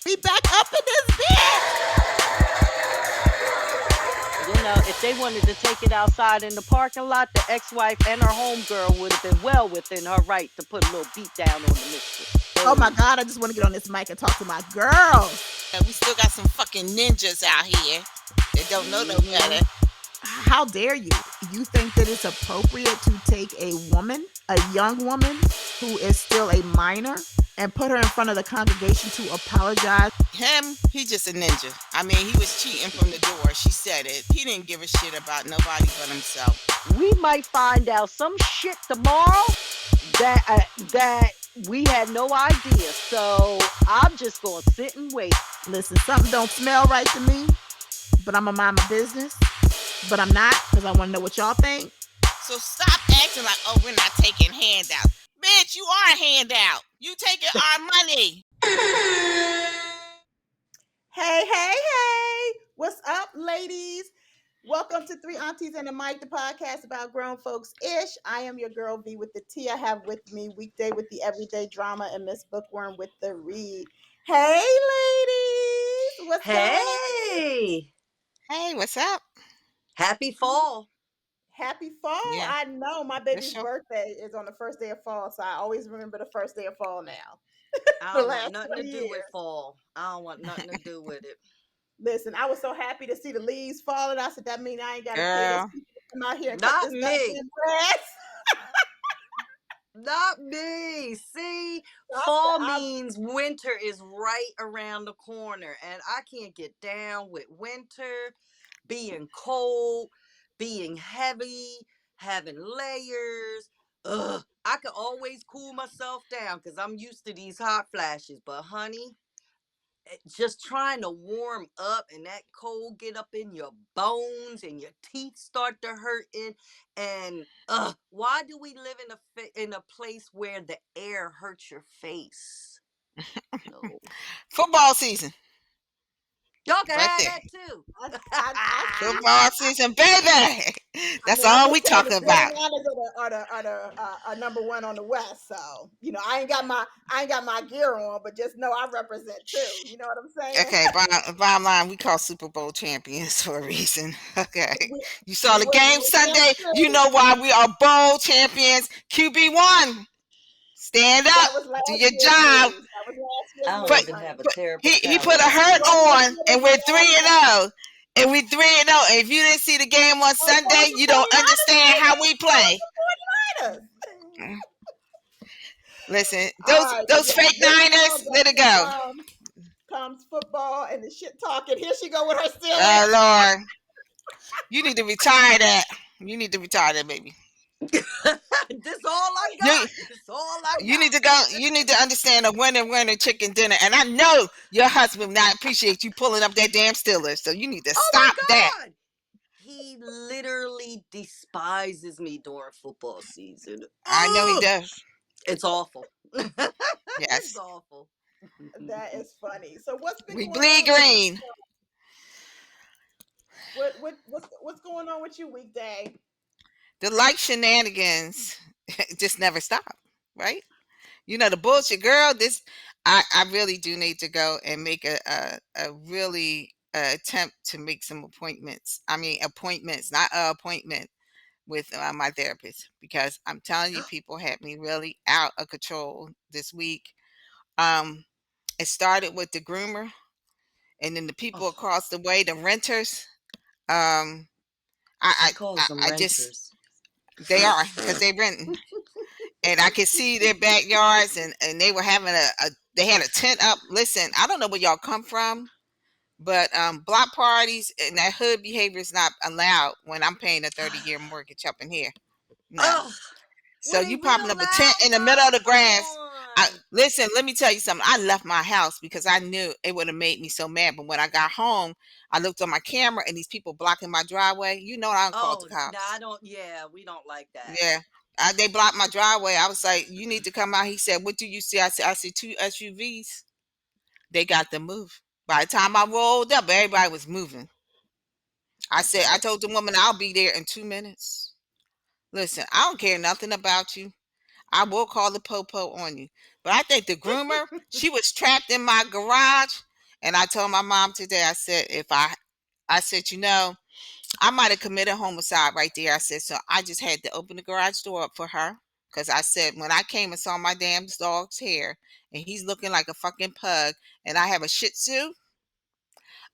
We back up in this bitch. If they wanted to take it outside in the parking lot, the ex-wife and her homegirl would have been well within her right to put a little beat down on the mistress. Oh my God, I just want to get on this mic and talk to my girl. We still got some fucking ninjas out here that don't know no better. How dare you? You think that it's appropriate to take a woman, a young woman who is still a minor, and put her in front of the congregation to apologize? Him, he just a ninja. I mean, he was cheating from the door. She said it. He didn't give a shit about nobody but himself. We might find out some shit tomorrow that we had no idea. So I'm just gonna sit and wait. Listen, something don't smell right to me, but I'm gonna mind my business. But I'm not, because I want to know what y'all think. So stop acting like, oh, we're not taking handouts. Bitch, you are a handout. You taking our money. Hey. What's up, ladies? Welcome to Three Aunties and a Mic, the podcast about grown folks ish. I am your girl V with the T. I have with me weekday with the everyday drama and Miss Bookworm with the read. Hey, ladies. What's going on? Hey, what's up? Happy fall. Happy fall. Yeah. I know my baby's sure. birthday is on the first day of fall, so I always remember the first day of fall now. I The don't last want nothing to 20 do with years. fall. I don't want nothing to do with it. Listen, I was so happy to see the leaves falling. I said that means I ain't got to pay Girl. those people to come out here and Not cut this me. goddamn grass. Not me. See, fall means winter is right around the corner, and I can't get down with winter, being cold, being heavy, having layers. Ugh. I can always cool myself down because I'm used to these hot flashes, but honey, just trying to warm up and that cold get up in your bones and your teeth start to hurting, and why do we live in a place where the air hurts your face? No. Football season. Y'all can Right have there. that too. Football season, baby. That's all we talking about. The 49ers are number one on the West, so I ain't got my gear on, but just know I represent too. You know what I'm saying? Okay, bottom line, we call Super Bowl champions for a reason. Okay. You saw the We- game we- Sunday. You know why we are bowl champions. QB1. Stand up. That was last Do your year's job. news. That was last year's I don't news, But even honey. have a but terrible he put a calendar. hurt on, and we're 3-0. Oh, And we 3-0. And if you didn't see the game on Sunday, you don't understand how we play. Listen, those fake Niners, let it go. Comes football and the shit talking. Here she go with her Steelers. Oh Lord, you need to retire that. You need to retire that, baby. This all I got. This all I got. You need to go. You need to understand a winner chicken dinner. And I know your husband not appreciate you pulling up that damn Steelers. So you need to stop that. He literally despises me during football season. I know he does. It's awful. Yes, it's awful. That is funny. So what's been we going bleed on? green. What's going on with you weekday? The like shenanigans just never stop, right? The bullshit, girl. I really do need to go and make a really attempt to make some appointments. I mean, appointments, not an appointment with my therapist, because I'm telling you, people had me really out of control this week. It started with the groomer, and then the people across the way, the renters. I just, they are, because they renting. And I could see their backyards, and they were having they had a tent up. Listen, I don't know where y'all come from, but block parties and that hood behavior is not allowed when I'm paying a 30-year mortgage up in here. No. So you popping up a tent in the middle of the grass. Listen, let me tell you something. I left my house because I knew it would have made me so mad. But when I got home, I looked on my camera and these people blocking my driveway. I don't call the cops. I don't. Yeah, we don't like that. Yeah. They blocked my driveway. I was like, you need to come out. He said, what do you see? I said, I see 2 SUVs. They got to move. By the time I rolled up, everybody was moving. I told the woman, I'll be there in 2 minutes. Listen, I don't care nothing about you. I will call the popo on you. But I think the groomer, she was trapped in my garage. And I told my mom today, I said, I said, I might have committed homicide right there. I said, so I just had to open the garage door up for her. Because I said, when I came and saw my damn dog's hair and he's looking like a fucking pug and I have a shih tzu,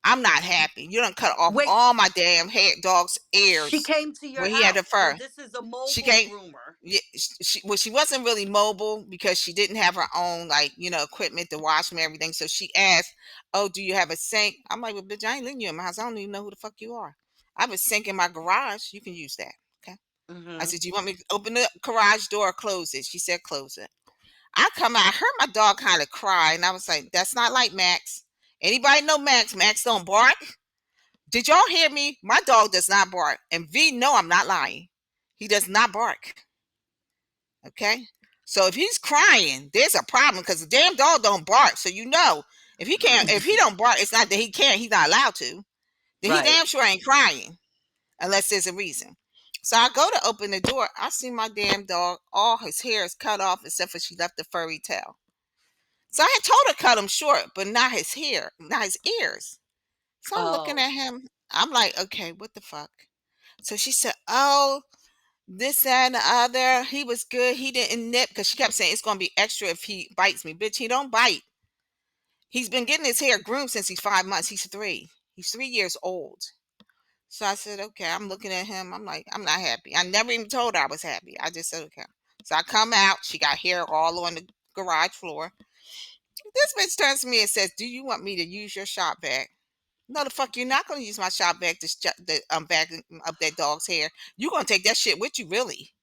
I'm not happy. You done cut off Wait, all my damn dog's she ears came to your where he had the house, so fur. this is a She mobile can't. groomer. Yeah, well, she wasn't really mobile because she didn't have her own, like, equipment to wash and everything. So she asked, "Oh, do you have a sink?" I'm like, "Well, bitch, I ain't letting you in my house. I don't even know who the fuck you are. I have a sink in my garage. You can use that." Okay. I Mm-hmm. said, "Do you want me to open the garage door or close it?" She said, "Close it." I come out. I heard my dog kind of cry, and I was like, "That's not like Max. Anybody know Max? Max don't bark." Did y'all hear me? My dog does not bark. And V, no, I'm not lying. He does not bark. Okay. So if he's crying, there's a problem because the damn dog don't bark. So if he don't bark, it's not that he can't. He's not allowed to. Then he Right. damn sure ain't crying unless there's a reason. So I go to open the door. I see my damn dog. All his hair is cut off except for she left the furry tail. So I had told her to cut him short, but not his hair, not his ears. So I'm looking Oh. at him. I'm like, okay, what the fuck? So she said, "Oh, this, that, and the other. He was good. He didn't nip," because she kept saying it's going to be extra if he bites me. Bitch, he don't bite. He's been getting his hair groomed since he's 5 months. He's three. He's 3 years old. So I said, okay. I'm looking at him. I'm like, I'm not happy. I never even told her I was happy. I just said, okay. So I come out. She got hair all on the garage floor. This bitch turns to me and says, "Do you want me to use your shop bag?" No, the fuck, you're not going to use my shop bag to the bag of that dog's hair. You're going to take that shit with you, really.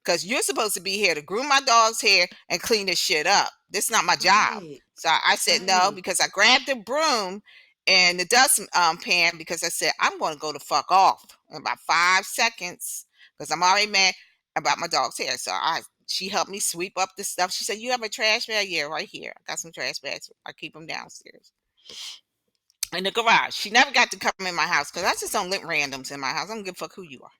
Because you're supposed to be here to groom my dog's hair and clean this shit up. This is not my job. Right. So I said no Right. because I grabbed the broom and the dust pan because I said I'm going to go the fuck off in about 5 seconds because I'm already mad about my dog's hair. So she helped me sweep up the stuff. She said, "You have a trash bag?" "Yeah, right here. I got some trash bags. I keep them downstairs in the garage." She never got to come in my house because I just don't let randoms in my house. I don't give a fuck who you are.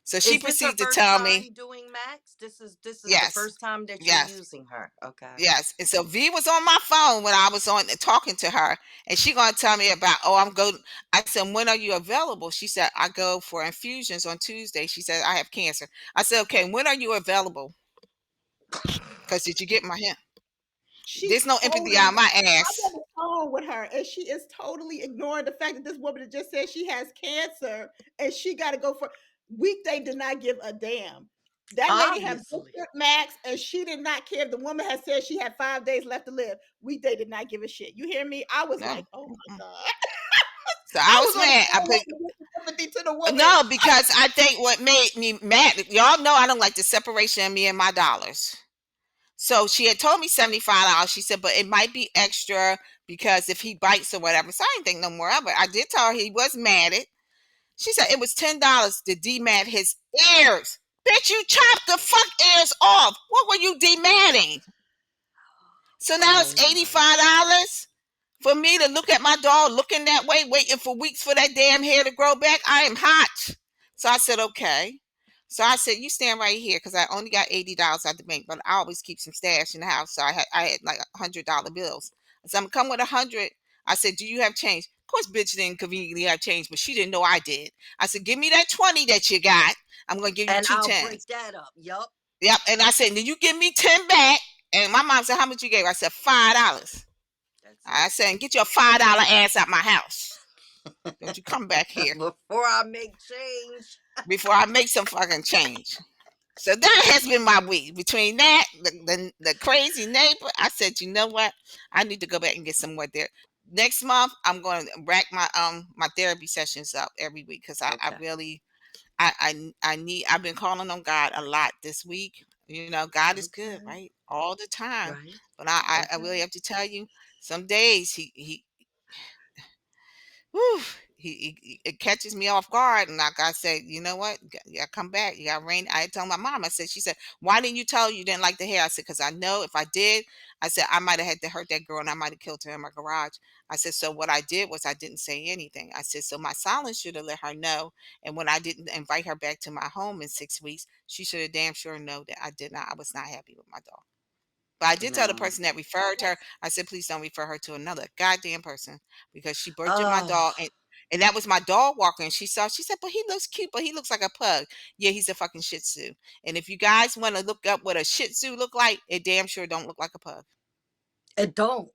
So she Is this her proceeded to first tell me, time doing Max? This is the yes, first time that you're yes. using her. Okay. Yes, and so V was on my phone when I was on talking to her, and she gonna tell me about. Oh, I'm going. I said, "When are you available?" She said, "I go for infusions on Tuesday." She said, "I have cancer." I said, "Okay, when are you available?" Because did you get my hint? She's There's no empathy totally. out my I'm on ass. the phone with her, and she is totally ignoring the fact that this woman had just said she has cancer, and she got to go for weekday. Did not give a damn. That lady had Obviously. booked Max, and she did not care. The woman had said she had 5 days left to live. Weekday did not give a shit. You hear me? I was No. like, oh my Mm-mm. god. So I I was was on the mad. I phone put wanting to give sympathy to the woman. no because I think what made me mad. Y'all know I don't like the separation of me and my dollars. So she had told me $75. She said, but it might be extra because if he bites or whatever. So I didn't think no more of it. I did tell her he was matted. She said it was $10 to demat his ears. Bitch, you chopped the fuck ears off. What were you dematting? So now Oh it's my. $85 for me to look at my dog looking that way, waiting for weeks for that damn hair to grow back. I am hot. So I said, okay. So I said, you stand right here because I only got $80 at the bank, but I always keep some stash in the house. So I had like $100 bills. So I'm come with 100. I said, do you have change? Of course, bitch didn't conveniently have change, but she didn't know I did. I said, give me that 20 that you got. I'm gonna give you And two I'll break tens. that up. Yup. Yep. And I said, then you give me 10 back. And my mom said, how much you gave? I said, $5. That's I it. said, get your $5 ass out my house. Don't you come back here Before I make change. before I make some fucking change. So that has been my week. Between that, the crazy neighbor, I said, you know what? I need to go back and get some more there. Next month, I'm going to rack my therapy sessions up every week because I Okay. really I need. I've been calling on God a lot this week. God is good, Okay. right? All the time. Right. But I Okay. really have to tell you, some days whew, it catches me off guard, and like I said, you know what? You gotta come back. You got rain. I told my mom. I said, she said, why didn't you tell her you didn't like the hair? I said, because I know if I did, I said I might have had to hurt that girl, and I might have killed her in my garage. I said, so what I did was I didn't say anything. I said, so my silence should have let her know. And when I didn't invite her back to my home in 6 weeks, she should have damn sure know that I did not. I was not happy with my dog. But I did tell the No. person that referred her, I said, please don't refer her to another goddamn person because she butchered my Oh, dog. And that was my dog walker. And she said, but he looks cute, but he looks like a pug. Yeah, he's a fucking Shih Tzu. And if you guys want to look up what a Shih Tzu look like, it damn sure don't look like a pug. it don't.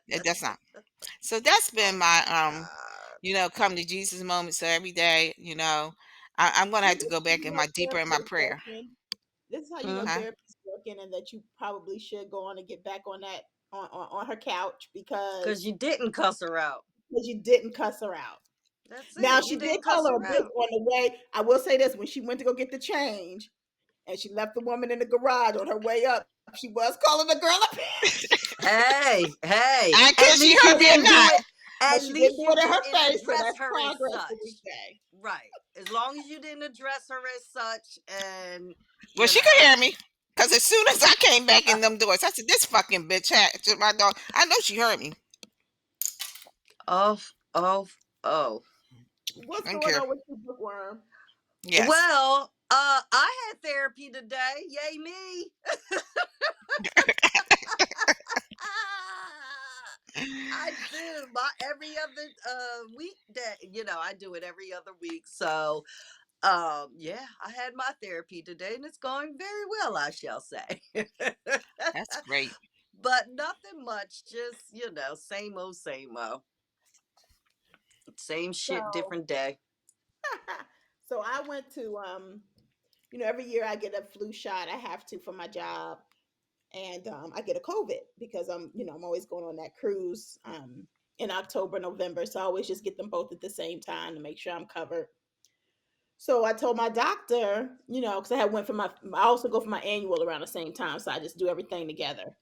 It does not. So that's been my God. come to Jesus moment. So every day, I'm gonna See, have to this go is how back you in know my deeper in my therapy is prayer. working. This is how you know Hmm. Huh? therapy is working, and that you probably should go on and get back on that on her couch Because because you didn't cuss her out. you didn't cuss her out. That's Now it. she You did didn't call cuss her a her bitch out. on the way. I will say this: when she went to go get the change, and she left the woman in the garage on her way up, she was calling the girl a bitch. Hey, hey. And At can she least you heard me or didn't do not? it. But At she didn't least do you it in her didn't face, so address that's her as progress for such. weekday. Right. As long as you didn't address her as such, and Well, you she could know. hear me. Cause as soon as I came back in them doors, I said, "This fucking bitch had to my dog." I know she heard me. Oh, oh, oh. What's I don't going care. on with you, bookworm? Yes, Well, I had therapy today. Yay me. I do my every other weekday. I do it every other week. So yeah, I had my therapy today and it's going very well, I shall say. that's great. But nothing much, just same old, same old. Same shit, So, different day. so I went to every year I get a flu shot. I have to for my job, and I get a COVID because I'm always going on that cruise in October, November. So I always just get them both at the same time to make sure I'm covered. So I told my doctor, because I had went for I also go for my annual around the same time, so I just do everything together.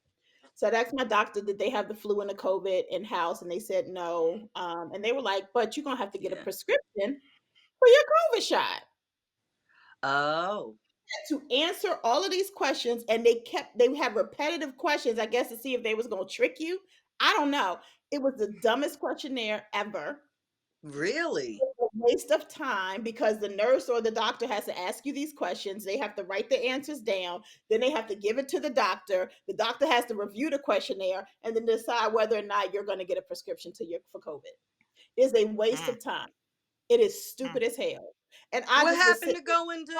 So I asked my doctor, did they have the flu and the COVID in house, and they said no. And they were like, but you're gonna have to get a Yeah. prescription for your COVID shot Oh, to answer all of these questions. And they had repetitive questions, I guess, to see if they was gonna trick you. I don't know. It was the dumbest questionnaire ever. really? A waste of time because the nurse or the doctor has to ask you these questions. They have to write the answers down. Then they have to give it to the doctor. The doctor has to review the questionnaire and then decide whether or not you're going to get a prescription for COVID. It is a waste Mm, of time. It is mm. stupid as hell. And I What just was happened sitting to going to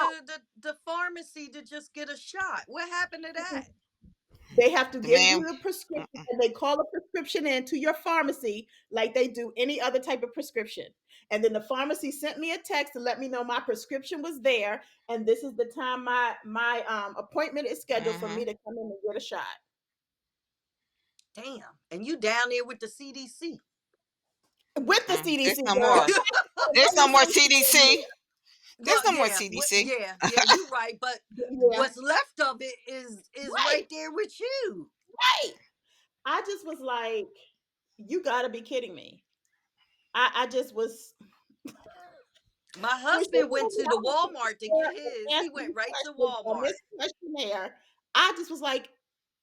the pharmacy to just get a shot? What happened to there. that? They have to The give man, you the prescription mm-mm, and they call a prescription in to your pharmacy like they do any other type of prescription. And then the pharmacy sent me a text to let me know my prescription was there and this is the time my appointment is scheduled for me mm-hmm, to come in and get a shot. Damn. And you down there with the CDC. With the mm-mm. There's CDC no girl. more. There's no more Organization in CDC. Well, There's no more yeah, CDC. yeah, you right. But there. Yeah. what's left of it is Right. right there with you. Right. I just was like, you gotta be kidding me. I just was My when she husband went told me to I the was Walmart to sitting get there his. and He answering went these right to questions on Walmart. this questionnaire, I just was like,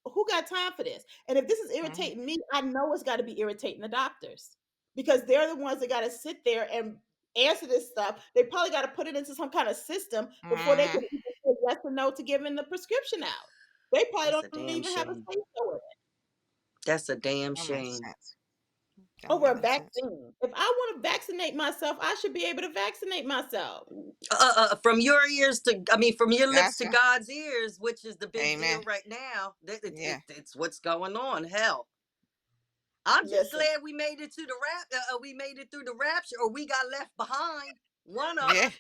who got time for this? And if this is Mm-hmm, irritating me, I know it's got to be irritating the doctors because they're the ones that got to sit there and answer this stuff. They probably got to put it into some kind of system before they mm-hmm. can even say yes or no to giving the prescription out. They probably That's a don't damn even have a shame. say so in it That's a damn Don't make shame. sense. Don't over make a no sense. vaccine. If I want to vaccinate myself, I should be able to vaccinate myself. From your ears to, I mean, from your lips to Gotcha. God's ears, which is the big Amen. deal right now. Yeah. It's what's going on. Hell, I'm just Listen, glad we made it to the we made it through the rapture, or we got left behind. One of Yeah. us.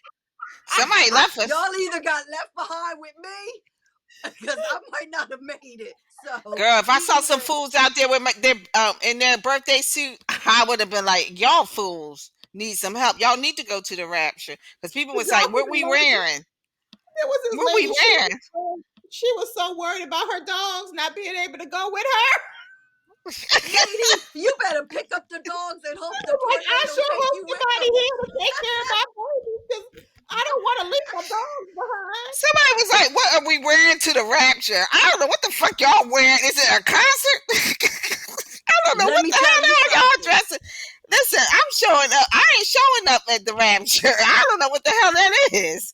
Somebody left us. Y'all either got left behind with me, because I might not have made it. So Girl, if I we saw some either fools out there with their in their birthday suit, I would have been like, "Y'all fools need some help. Y'all need to go to the rapture." Because people did was y'all like, see "What the we lady? wearing? There was this What we lady. wearing?" She was so worried about her dogs not being able to go with her. lady, you better pick up the dogs and hope the Like I tornado sure take hope you with somebody them. here to take care of my babies because I don't want to leave my dogs behind. Somebody was like, "What are we wearing to the rapture?" I don't know what the fuck y'all wearing. Is it a concert? I don't know Let what me the tell you hell y'all something. dressing. Listen, I'm showing up. I ain't showing up at the rapture. I don't know what the hell that is.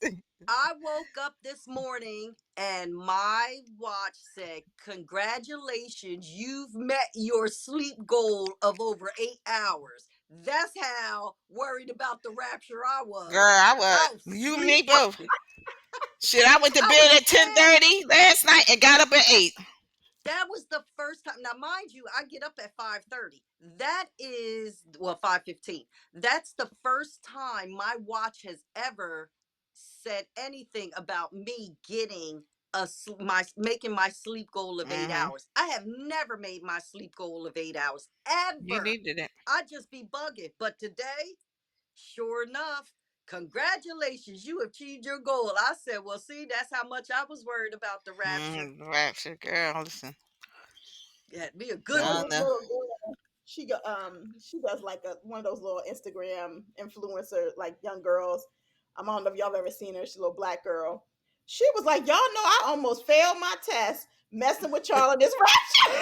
I woke up this morning and my watch said, "Congratulations, you've met your sleep goal of over 8 hours." That's how worried about the rapture I Girl, was. I was I was you and sleep. me both. Shit, I went to I was bed at ten dead. thirty last night and got up at 8. That was the first time. Now, mind you, I get up at 5:30. That is, well, 5:15. That's the first time my watch has ever said anything about me getting my making my sleep goal of eight Mm-hmm. hours. I have never made my sleep goal of 8 hours You ever. needed it. I just be bugging. But today, sure enough, congratulations, you achieved your goal. I said, well, see, that's how much I was worried about the rapture. Rapture, girl. Listen, It had to be a You good know, I one. this know. little girl, she does like a one of those little Instagram influencer, like young girls. I don't know if y'all have ever seen her. She's a little black girl. She was like, "Y'all know I almost failed my test messing with y'all in this rapture."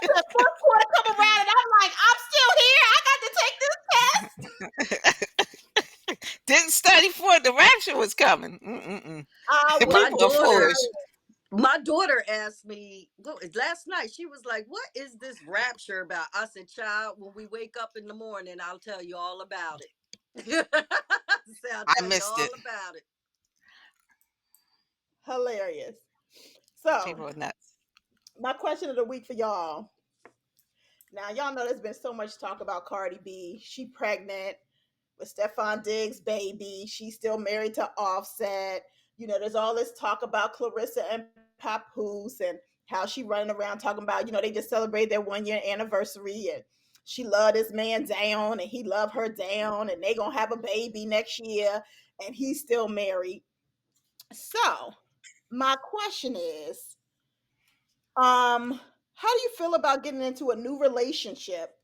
The fourth quarter come around, and I'm like, "I'm still here. I got to take this test." Didn't study for it. The rapture was coming. Mm-mm-mm. I was My People are daughter, foolish. dead. my daughter asked me, what was last night? She was like, "What is this rapture about?" I said, "Child, when we wake up in the morning, I'll tell you all about it." I said, "I'll I tell you missed all it. about it." Hilarious. So, People are nuts. my question of the week for y'all. Now, y'all know there's been so much talk about Cardi B. She pregnant with Stefan Diggs' baby. She's still married to Offset. There's all this talk about Clarissa and Papoose and how she running around talking about, they just celebrated their 1 year anniversary and she loved this man down and he loved her down and they gonna have a baby next year and he's still married. So my question is, how do you feel about getting into a new relationship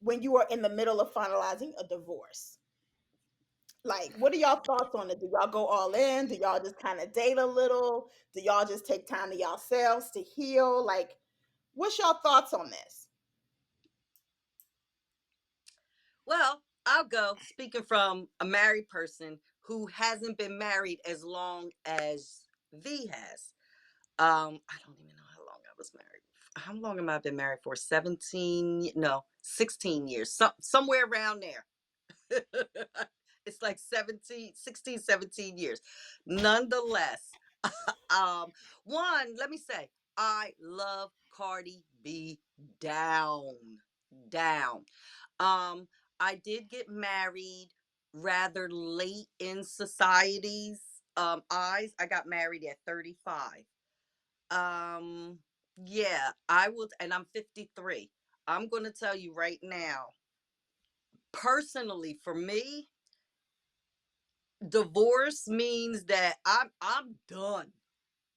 when you are in the middle of finalizing a divorce? Like, what are y'all thoughts on it? Do y'all go all in? Do y'all just kind of date a little? Do y'all just take time to yourselves to heal? Like, what's y'all thoughts on this? Well, I'll go. Speaking from a married person who hasn't been married as long as V has. I don't even know how long I was married. How long am I been married for? 17, no, 16 years. Somewhere around there. It's like 17, 16, 17 years. Nonetheless, um, one, let me say, I love Cardi B down. Down. Um, I did get married rather late in society's eyes. I got married at 35. Um, yeah, I will, and I'm 53. I'm going to tell you right now, personally, for me, divorce means that I'm done.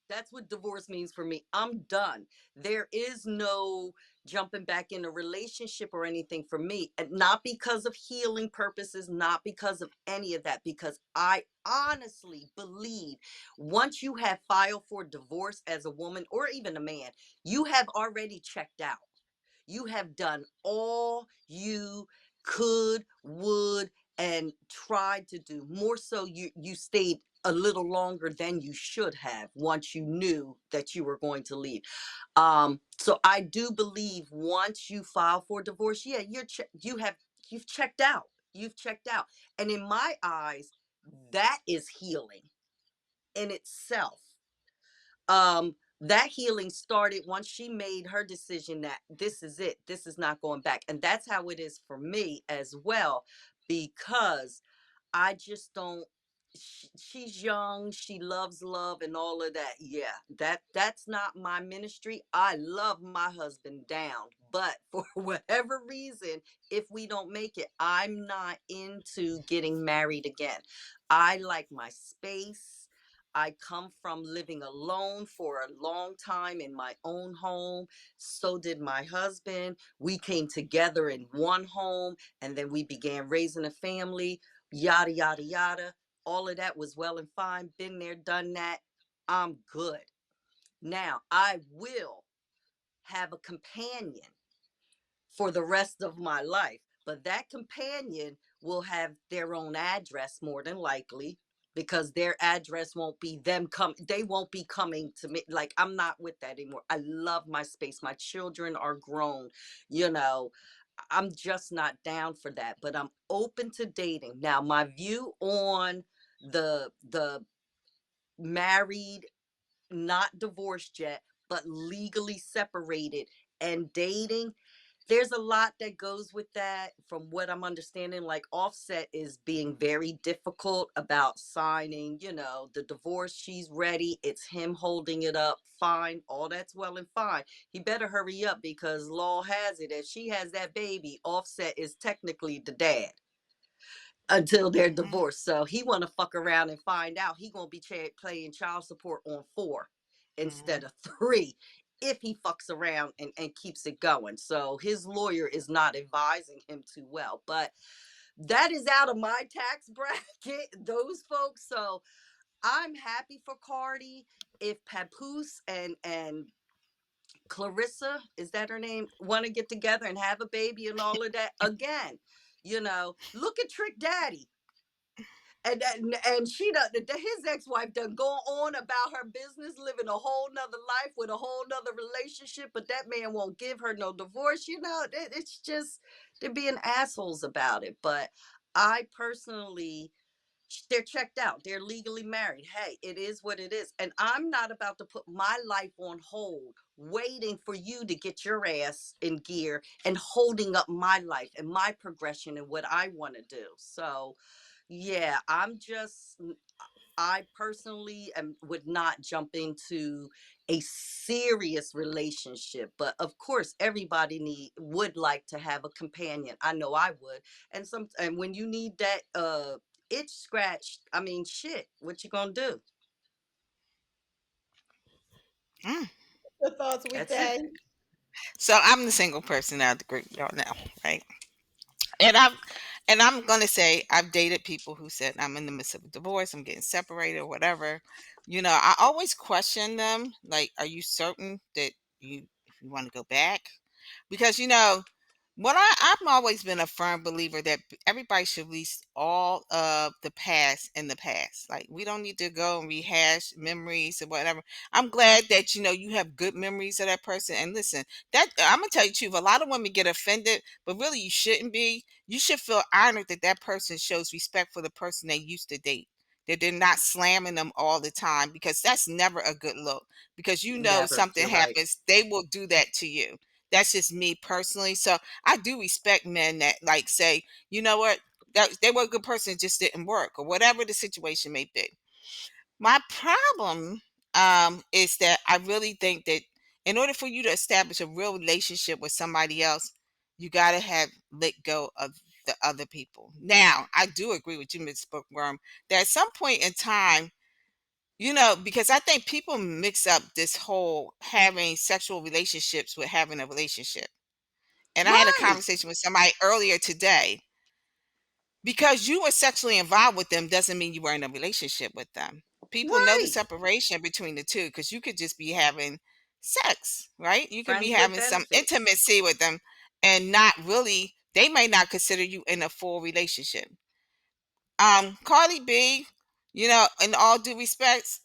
That's what divorce means for me. I'm done. There is no jumping back in a relationship or anything for me. And not because of healing purposes, not because of any of that, because I honestly believe once you have filed for divorce as a woman or even a man, you have already checked out. You have done all you could, would, and tried to do. More so, you stayed a little longer than you should have once you knew that you were going to leave. So I do believe once you file for divorce, yeah, you've checked out. You've checked out. And in my eyes, that is healing in itself. That healing started once she made her decision that this is it, this is not going back, and that's how it is for me as well, because I just don't. She's young, she loves love and all of that. Yeah, that's not my ministry. I love my husband down, but for whatever reason, if we don't make it, I'm not into getting married again. I like my space. I come from living alone for a long time in my own home. So did my husband. We came together in one home and then we began raising a family, yada, yada, yada. All of that was well and fine. Been there, done that. I'm good. Now, I will have a companion for the rest of my life. But that companion will have their own address more than likely, because their address won't be them come they won't be coming to me. Like, I'm not with that anymore. I love my space. My children are grown, you know. I'm just not down for that, but I'm open to dating. Now, my view on the married, not divorced yet, but legally separated and dating, there's a lot that goes with that. From what I'm understanding, like, Offset is being very difficult about signing, the divorce. She's ready. It's him holding it up. Fine. All that's well and fine. He better hurry up, because law has it, if she has that baby, Offset is technically the dad until they're Mhm. divorced. So he want to fuck around and find out he gonna be paying child support on 4 Mhm. instead of 3, if he fucks around and keeps it going. So his lawyer is not advising him too well. But that is out of my tax bracket, those folks. So I'm happy for Cardi. If Papoose and Clarissa, is that her name, want to get together and have a baby and all of that, again, look at Trick Daddy. And she done, his ex-wife done go on about her business, living a whole nother life with a whole nother relationship, but that man won't give her no divorce. It's just, they're being assholes about it. But I personally, they're checked out, they're legally married. Hey, it is what it is, and I'm not about to put my life on hold waiting for you to get your ass in gear and holding up my life and my progression and what I want to do. So yeah, I personally would not jump into a serious relationship, but of course everybody would like to have a companion. I know I would. And when you need that itch scratched, I mean, shit, what you gonna do? Mm. Your thoughts, That's it. weekday? So I'm the single person out of the group, y'all know, right? And I'm gonna say I've dated people who said I'm in the midst of a divorce, I'm getting separated or whatever. I always question them, like, are you certain that you want to go back? Because what I've always been a firm believer that everybody should release all of the past in the past. Like, we don't need to go and rehash memories or whatever. I'm glad that you have good memories of that person. And listen, that I'm gonna tell you the truth. A lot of women get offended, but really you shouldn't be. You should feel honored that that person shows respect for the person they used to date. That they're not slamming them all the time, because that's never a good look. Because Never. something You're right. happens, they will do that to you. That's just me personally. So I do respect men that, like, say, you know what, that they were a good person, it just didn't work, or whatever the situation may be. My problem is that I really think that in order for you to establish a real relationship with somebody else, you got to have let go of the other people. Now, I do agree with you, Ms. Bookworm, that at some point in time, because I think people mix up this whole having sexual relationships with having a relationship. And I had a Right. conversation with somebody earlier today. Because you were sexually involved with them doesn't mean you were in a relationship with them. People know the Right. separation between the two, because you could just be having sex, right? You could be Friends with having some benefits. intimacy with them and not really, they may not consider you in a full relationship. Cardi B, in all due respects,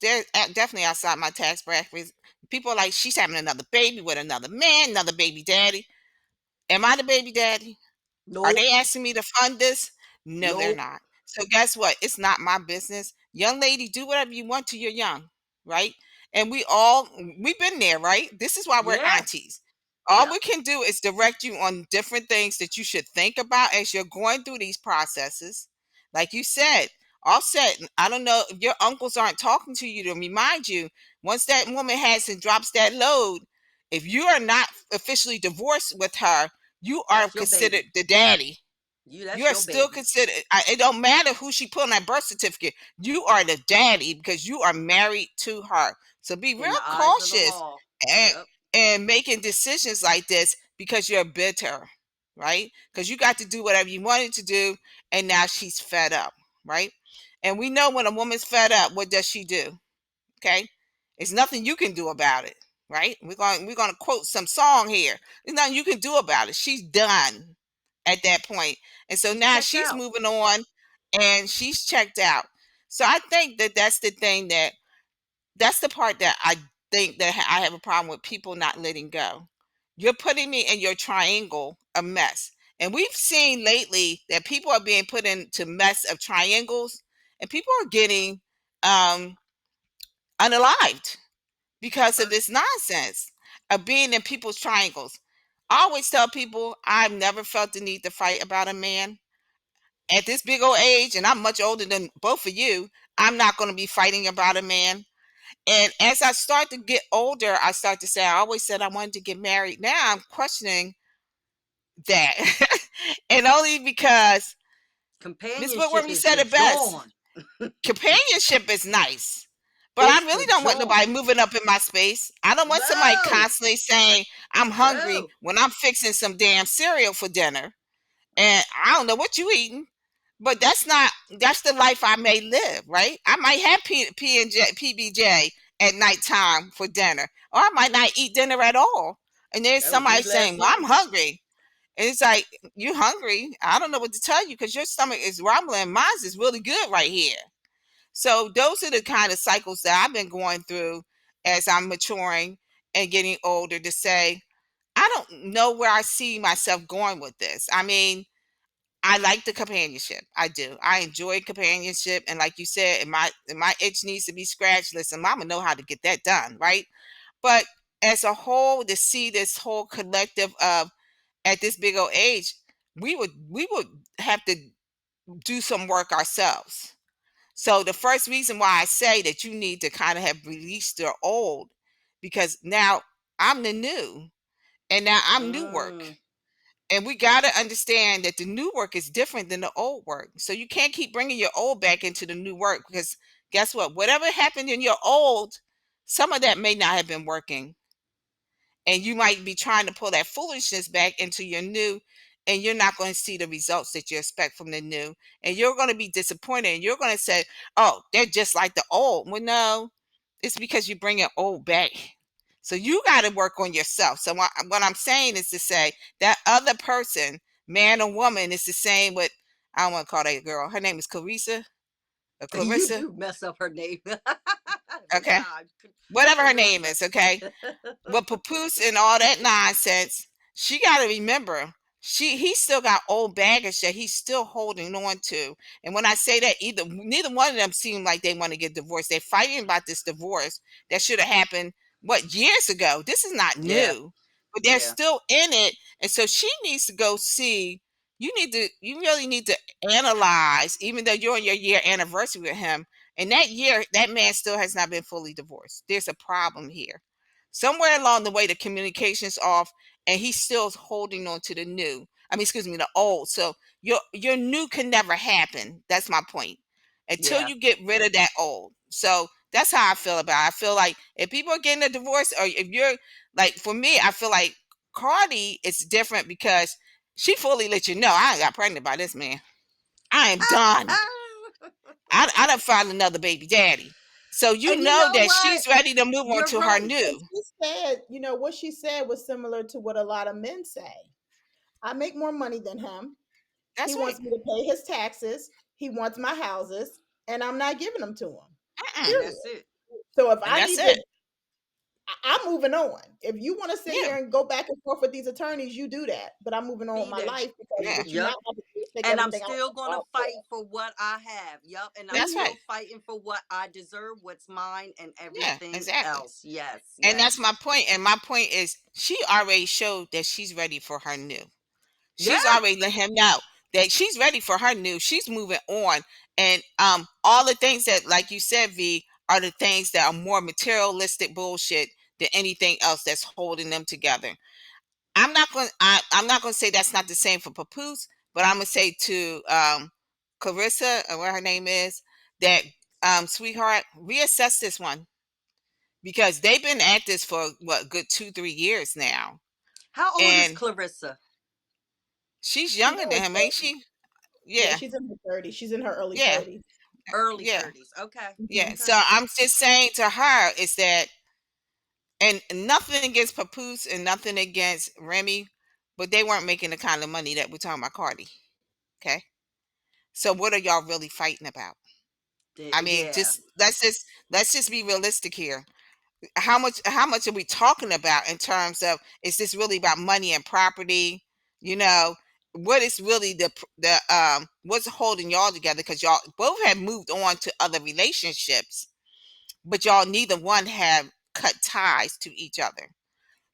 they're definitely outside my tax bracket. People are like, she's having another baby with another man, another baby daddy. Am I the baby daddy? Are Nope. they asking me to fund this? No, they're Nope. not. So guess what? It's not my business. Young lady, do whatever you want till you're young, right? And we've been there, right? This is why we're Yeah. aunties. All Yep. we can do is direct you on different things that you should think about as you're going through these processes. Like you said, Offset, I don't know if your uncles aren't talking to you to remind you, once that woman has and drops that load, if you are not officially divorced with her, you are That's your considered baby. the daddy. You That's are your still baby. considered. It don't matter who she put on that birth certificate. You are the daddy because you are married to her. So be real In the eyes of the cautious law. and Yep. making decisions like this because you're bitter, right? Because you got to do whatever you wanted to do, and now she's fed up, right? And we know when a woman's fed up, what does she do? Okay, it's nothing you can do about it, right? We're going to quote some song here. There's nothing you can do about it. She's done. at that point. And so She's now checked she's out. moving on and she's checked out. So I think that that's the thing that's the part that I think that I have a problem with people not letting go. You're putting me in your triangle a mess. And we've seen lately that people are being put into mess of triangles and people are getting um unalived because of Er, this nonsense of being in people's triangles. I always tell people I've never felt the need to fight about a man at this big old age, and I'm much older than both of you. I'm not going to be fighting about a man. And as I start to get older, I start to say, I always said I wanted to get married. Now I'm questioning that. And only because Miss Companionship Bookworm, you is said the it best. John. Companionship is nice. But I It's really the don't want John. nobody moving up in my space. I don't want somebody No, constantly saying I'm hungry no. when I'm fixing some damn cereal for dinner. And I don't know what you eating. But that's the life I may live, right? I might have PBJ at nighttime for dinner, or I might not eat dinner at all. And there's That was me somebody last saying, "Well, I'm night. hungry," and it's like, "You hungry? I don't know what to tell you because your stomach is rumbling. Mine's is really good right here." So those are the kind of cycles that I've been going through as I'm maturing and getting older. To say, I don't know where I see myself going with this. I mean, I like the companionship. I do. I enjoy companionship, and like you said, if my itch needs to be scratched, listen, Mama know how to get that done, right? But as a whole, to see this whole collective of at this big old age, we would have to do some work ourselves. So the first reason why I say that you need to kind of have released your old, because now I'm the new, and now I'm new work. Mm, And we got to understand that the new work is different than the old work. So you can't keep bringing your old back into the new work because guess what? Whatever happened in your old, some of that may not have been working. And you might be trying to pull that foolishness back into your new, and you're not going to see the results that you expect from the new. And you're going to be disappointed. And you're going to say, oh, they're just like the old. Well, no, it's because you bring your old back. So you got to work on yourself. So what I'm saying is to say that other person, man or woman, is the same with, I don't want to call that girl. Her name is Clarissa or you Clarissa. do mess up her name, but Okay. nah, Whatever her name Clarissa. is. Okay. But papoose and all that nonsense, she got to remember he still got old baggage that he's still holding on to. And when I say that, neither one of them seem like they want to get divorced. They're fighting about this divorce that should have happened years ago. This is not Yeah, new, but they're yeah. still in it. And so she needs to go see. You really need to analyze, even though you're on your year anniversary with him. And that year, that man still has not been fully divorced. There's a problem here. Somewhere along the way, the communication's off, and he's still holding on to the new. I mean, excuse me, the old. So your new can never happen. That's my point. Until Yeah. you get rid of that old. So that's how I feel about it. I feel like if people are getting a divorce, or if you're like, for me, I feel like Cardi is different because she fully let you know I ain't got pregnant by this man. I am done. I done found another baby daddy. So you And you know know that what? she's ready to move on You're to her right. And new. she said, what she said was similar to what a lot of men say. I make more money than him. He That's right. wants me to pay his taxes. He wants my houses, and I'm not giving them to him. Mm-mm. And Period. that's it. So if And I that's need it. to, I'm moving on. If you want to sit Yeah. here and go back and forth with these attorneys, you do that. But I'm moving on with Be my there. life because Yeah. what you're not Yep. going to do is take And I'm everything I still gonna fought for. fight for what I have. Yep. And I'm That's Mhm. right. still fighting for what I deserve, what's mine, and Yeah, everything exactly. else. Yes, And that's yes. my point. And my point is she already showed that she's ready for her new. Yeah. She's already let him know that she's ready for her new. She's moving on. And all the things that, like you said, V, are the things that are more materialistic bullshit than anything else that's holding them together. I'm not gonna say that's not the same for Papoose, but I'm gonna say to Clarissa, or what her name is, that sweetheart, reassess this one because they've been at this for what, good 2-3 years now, How old is and Clarissa? she's She's younger in than her him, ain't 30s. she? Yeah, Yeah, she's in her 30s. She's in her early yeah, 30s. Early yeah, 30s. Okay. yeah. Mhm. So Okay. I'm just saying to her is that, and nothing against Papoose and nothing against Remy, but they weren't making the kind of money that we're talking about Cardi. Okay. So what are y'all really fighting about? I mean, Yeah. just let's just be realistic here. How much are we talking about in terms of, is this really about money and property? You know, what is really the what's holding y'all together? Because y'all both have moved on to other relationships, but y'all neither one have cut ties to each other.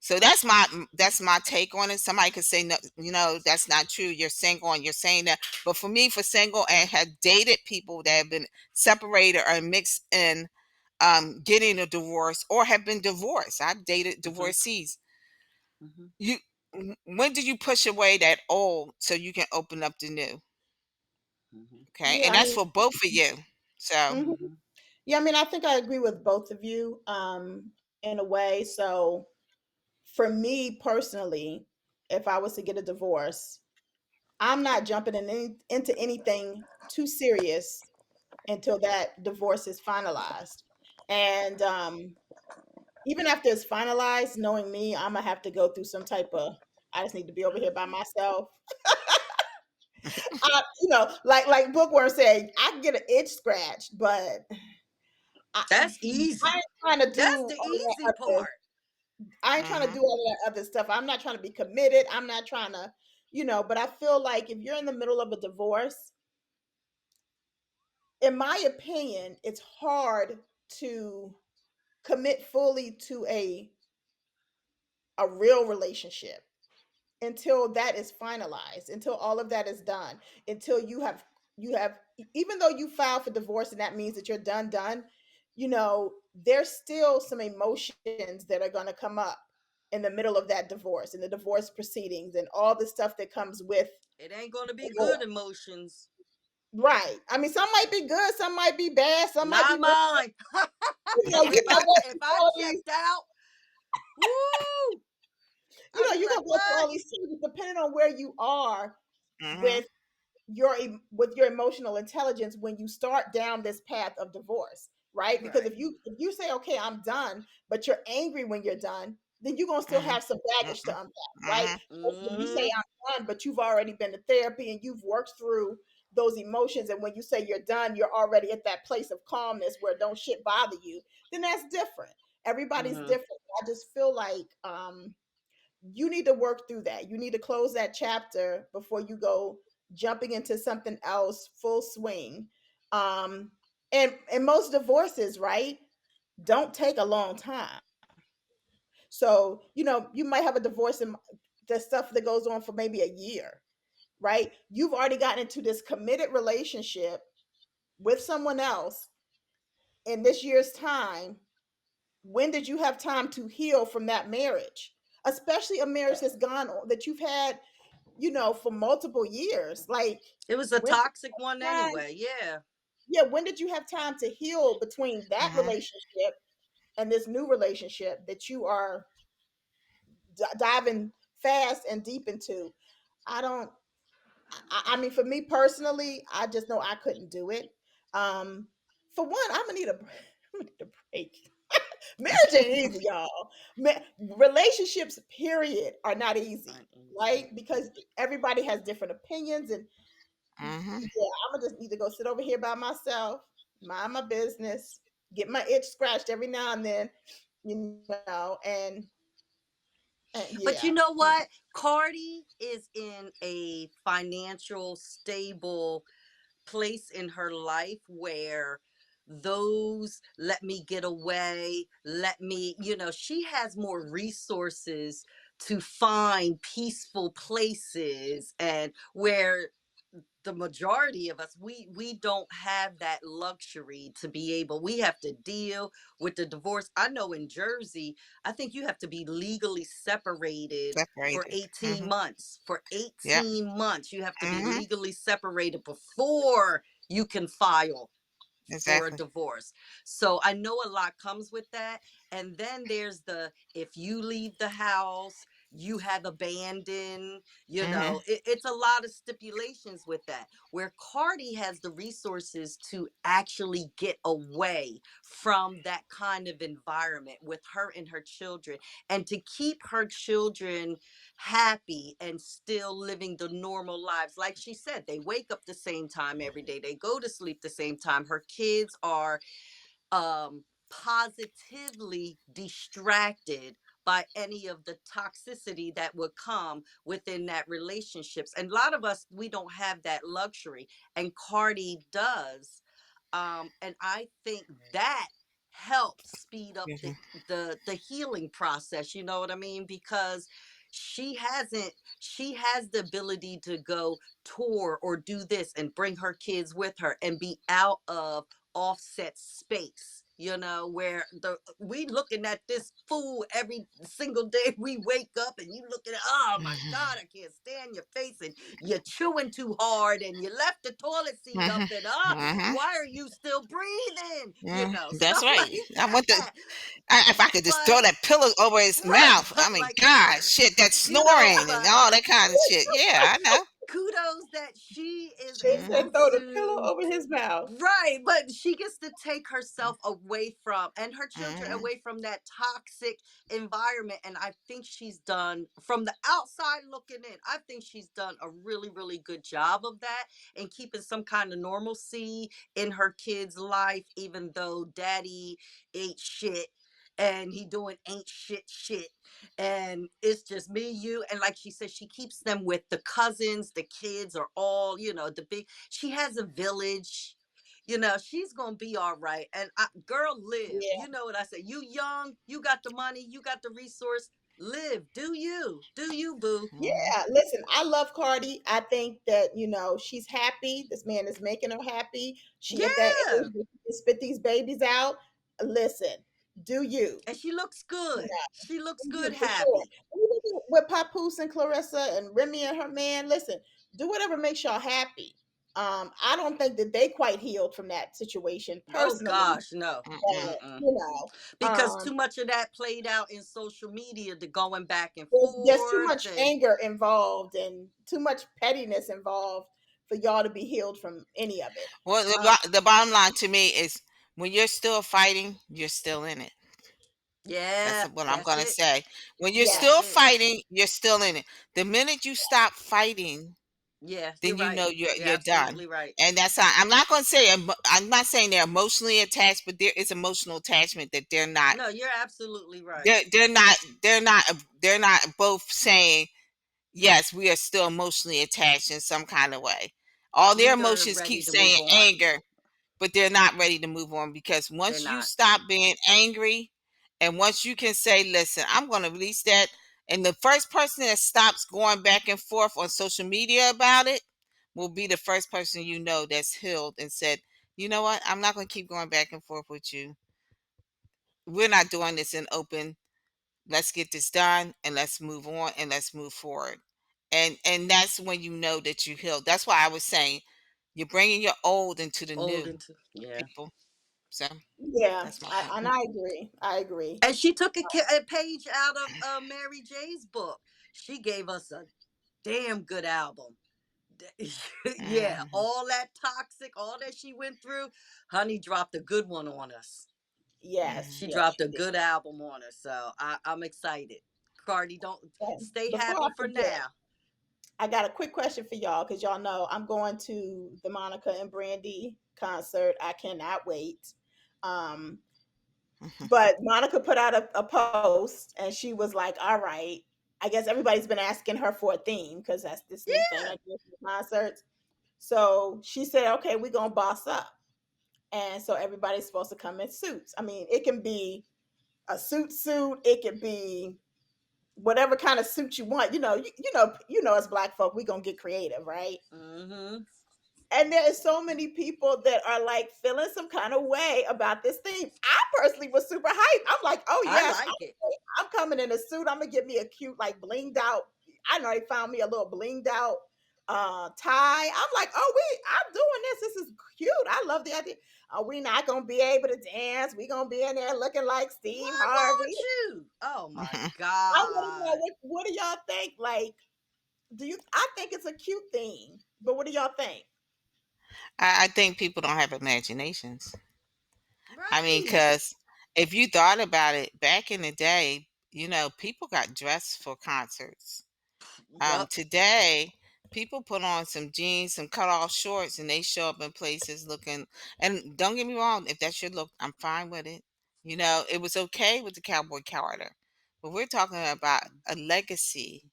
So that's my take on it. Somebody could say no, that's not true. You're single and you're saying that. But for me, for single and have dated people that have been separated or mixed in, getting a divorce or have been divorced. I've dated Mm-hmm. divorcees. Mm-hmm. You When do you push away that old so you can open up the new? Mm-hmm. Okay, Yeah, and I that's mean, for both of you. So, mhm. Mm-hmm. Yeah, I mean, I think I agree with both of you, in a way. So for me personally, if I was to get a divorce, I'm not jumping into anything too serious until that divorce is finalized. And even after it's finalized, knowing me, I'm gonna have to go through some type of. I just need to be over here by myself. Like Bookworm said, I can get an itch scratched, but That's I easy. ain't trying to do That's the all easy that other. part. I ain't trying to hmm do all that other stuff. I'm not trying to be committed. I'm not trying to, but I feel like if you're in the middle of a divorce, in my opinion, it's hard to commit fully to a real relationship until that is finalized, until all of that is done, until you have even though you file for divorce and that means that you're done, there's still some emotions that are going to come up in the middle of that divorce and the divorce proceedings and all the stuff that comes with It ain't gonna be good divorce. emotions. Right. I mean, some might be good, some might be bad, some might be Not mixed. mine. You might go If through I all these, checked out, woo, I'd be you're like, gonna go through what? all these things depending on where you are hmm with with your emotional intelligence when you start down this path of divorce, right? Because Right. if you say, okay, I'm done, but you're angry when you're done, then you're gonna still hmm have some baggage to hmm unpack, right? hmm When you say Mm-hmm. I'm done, but you've already been to therapy and you've worked through those emotions, and when you say you're done, you're already at that place of calmness where don't shit bother you, then that's different. Everybody's Mm-hmm. different. I just feel like you need to work through that. You need to close that chapter before you go jumping into something else full swing. Um, and most divorces, right, don't take a long time. So, you might have a divorce and the stuff that goes on for maybe a year, right? You've already gotten into this committed relationship with someone else in this year's time. When did you have time to heal from that marriage? Especially a marriage that's gone on that you've had for multiple years. Like, It was a when did toxic you one have time? anyway. Yeah. Yeah, when did you have time to heal between that hmm relationship and this new relationship that you are diving fast and deep into? I don't. I mean, for me personally, I just know I couldn't do it. For one, I'm gonna need a, I'm gonna need a break. Marriage ain't easy, y'all. Relationships, period, are not easy, Not easy. right? Because everybody has different opinions, and hmm yeah, I'm gonna just need to go sit over here by myself, mind my business, get my itch scratched every now and then, and yeah. But you know what? Cardi is in a financial stable place in her life where those let me get away, let me, she has more resources to find peaceful places, and where the majority of us, we don't have that luxury to be able, we have to deal with the divorce. I know in Jersey, I think you have to be legally separated for Separated. 18 months. For Yep. 18 months you have to be hmm legally separated before you can file for a Exactly. divorce. So I know a lot comes with that. And then there's the, if you leave the house, you have abandoned, Hmm. it's a lot of stipulations with that, where Cardi has the resources to actually get away from that kind of environment with her and her children, and to keep her children happy and still living the normal lives. Like she said, they wake up the same time every day, they go to sleep the same time, her kids are positively distracted by any of the toxicity that would come within that relationships. And a lot of us, we don't have that luxury, and Cardi does. And I think that helps speed up the Hmm. the healing process, you know what I mean? Because she has the ability to go tour or do this and bring her kids with her and be out of Offset space, where the we looking at this fool every single day we wake up, and you looking at, oh my god, I can't stand your face, and you're chewing too hard, and you left the toilet seat Hmm. up, and Hmm. why are you still breathing, That's stuff right. like I want the. that. If I could just But throw that pillow over his right, mouth. I but mean, like, God, shit, that snoring and like, all that kind of shit. Yeah, I know. kudos that she is She able said, Hmm. throw the pillow to. over his mouth. Right, but she gets to take herself away from, and her children Hmm. away from, that toxic environment. And I think she's done, from the outside looking in, I think she's done a really, really good job of that, and keeping some kind of normalcy in her kids' life, even though daddy ate shit and he doing ain't shit, and it's just me, you, and like she said, she keeps them with the cousins, the kids are all, the big, she has a village. She's gonna be all right. And girl, live. Yeah. You know what I say? You young, you got the money, you got the resource. Live. Do you, boo? Hmm. Yeah, listen, I love Cardi. I think that, she's happy. This man is making her happy. She at that age Yeah, where she can spit these babies out. Listen, do you? and she looks good. Yeah, She looks do good, you for sure. happy. Even with Papoose and Clarissa and Remy and her man, listen, do whatever makes y'all happy. I don't think that they quite healed from that situation Oh personally, gosh, no. Mm-mm. but Mm-mm. Because um, too much of that played out in social media, the going back and there's too forth, much and anger involved and too much pettiness involved for y'all to be healed from any of it. Well, Um, the bottom line to me is when you're still fighting, you're still in it. That's yeah, what I'm that's gonna it. say. When you're yeah, That's still it. fighting, you're still in it. The minute you stop fighting, Yeah, you're then you right. know you're You're you're done. absolutely right. And that's how I'm not going to say I'm not saying they're emotionally attached, but there is emotional attachment that they're not. No, you're absolutely right. They're not both saying yes. We are still emotionally attached in some kind of way. All their Neither are emotions ready keep to saying move on. anger, but they're not ready to move on because They're once you not. stop being angry and once you can say, listen, I'm going to release that. And the first person that stops going back and forth on social media about it will be the first person you know that's healed and said, you know what, I'm not going to keep going back and forth with you. We're not doing this in open. Let's get this done and let's move on and let's move forward. And that's when you know that you healed. That's why I was saying you're bringing your old into the Old new, into, yeah. people. So yeah, that's my point. and I agree. I agree. And she took a page out of Mary J's book. She gave us a damn good album. Yeah, Mhm. all that toxic, all that she went through, honey dropped a good one on us. Yes, Mhm. She yes, dropped she a did. good album on us. So I'm excited. Cardi, don't And stay before I happy for forget, now. I got a quick question for y'all because y'all know I'm going to the Monica and Brandy concert. I cannot wait. Um, but Monica put out a post and she was like, all right. I guess everybody's been asking her for a theme because that's this new thing I Yeah. do for concerts. So she said, okay, we're going to boss up. And so everybody's supposed to come in suits. I mean, it can be a suit, it could be whatever kind of suit you want. As black folk, we're going to get creative, right? Mm-hmm. And there is so many people that are like feeling some kind of way about this theme. I personally was super hyped. I'm like, oh I yes, like it. I'm coming in a suit. I'm gonna get me a cute, like blinged out. I know they found me a little blinged out tie. I'm like, oh, I'm doing this. This is cute. I love the idea. Are we not gonna be able to dance? We gonna be in there looking like Steve Why Harvey. won't you? Oh my I want to know God. what do y'all think? Like, do you? I think it's a cute thing, but what do y'all think? I think people don't have imaginations. I mean, Right. because if you thought about it, back in the day, people got dressed for concerts. Yup. Today, people put on some jeans, some cut off shorts, and they show up in places looking. And don't get me wrong, if that's your look, I'm fine with it. It was okay with the Cowboy Carter, but we're talking about a legacy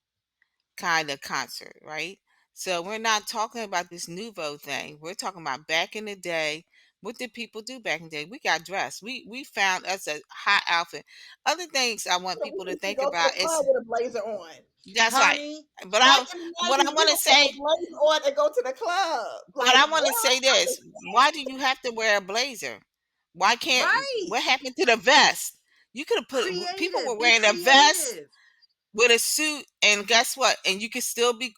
kind of concert, right? So we're not talking about this nouveau thing. We're talking about back in the day. What did people do back in the day? We got dressed. We found us a hot outfit. Other things I want We people to used to think go to the about club is with a blazer on. that's right. Honey, But Back I in the what I 90s, we want to would put say, a blazer on and go to the club. but Like, I want to what? say I this. miss Why do you have to wear a blazer? Why can't right. what happened to the vest? You could have put people Creative. were Be wearing a vest creative. with a suit, and guess what? And you could still be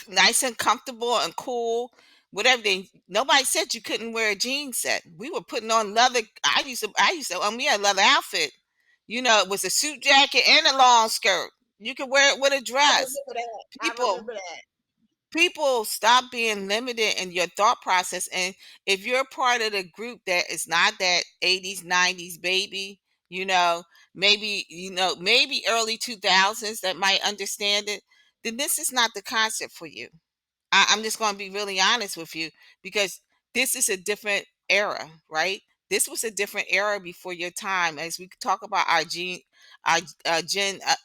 nice and comfortable and cool, whatever. Nobody said you couldn't wear a jean set. We were putting on leather. I used to me a leather outfit. It was a suit jacket and a long skirt. You could wear it with a dress. remember that. I People remember that. people stop being limited in your thought process, and if you're part of the group that is not that 80s 90s baby, you know maybe early 2000s that might understand it, then this is not the concept for you. I'm just going to be really honest with you, because this is a different era, right? This was a different era before your time. As we talk about our Gen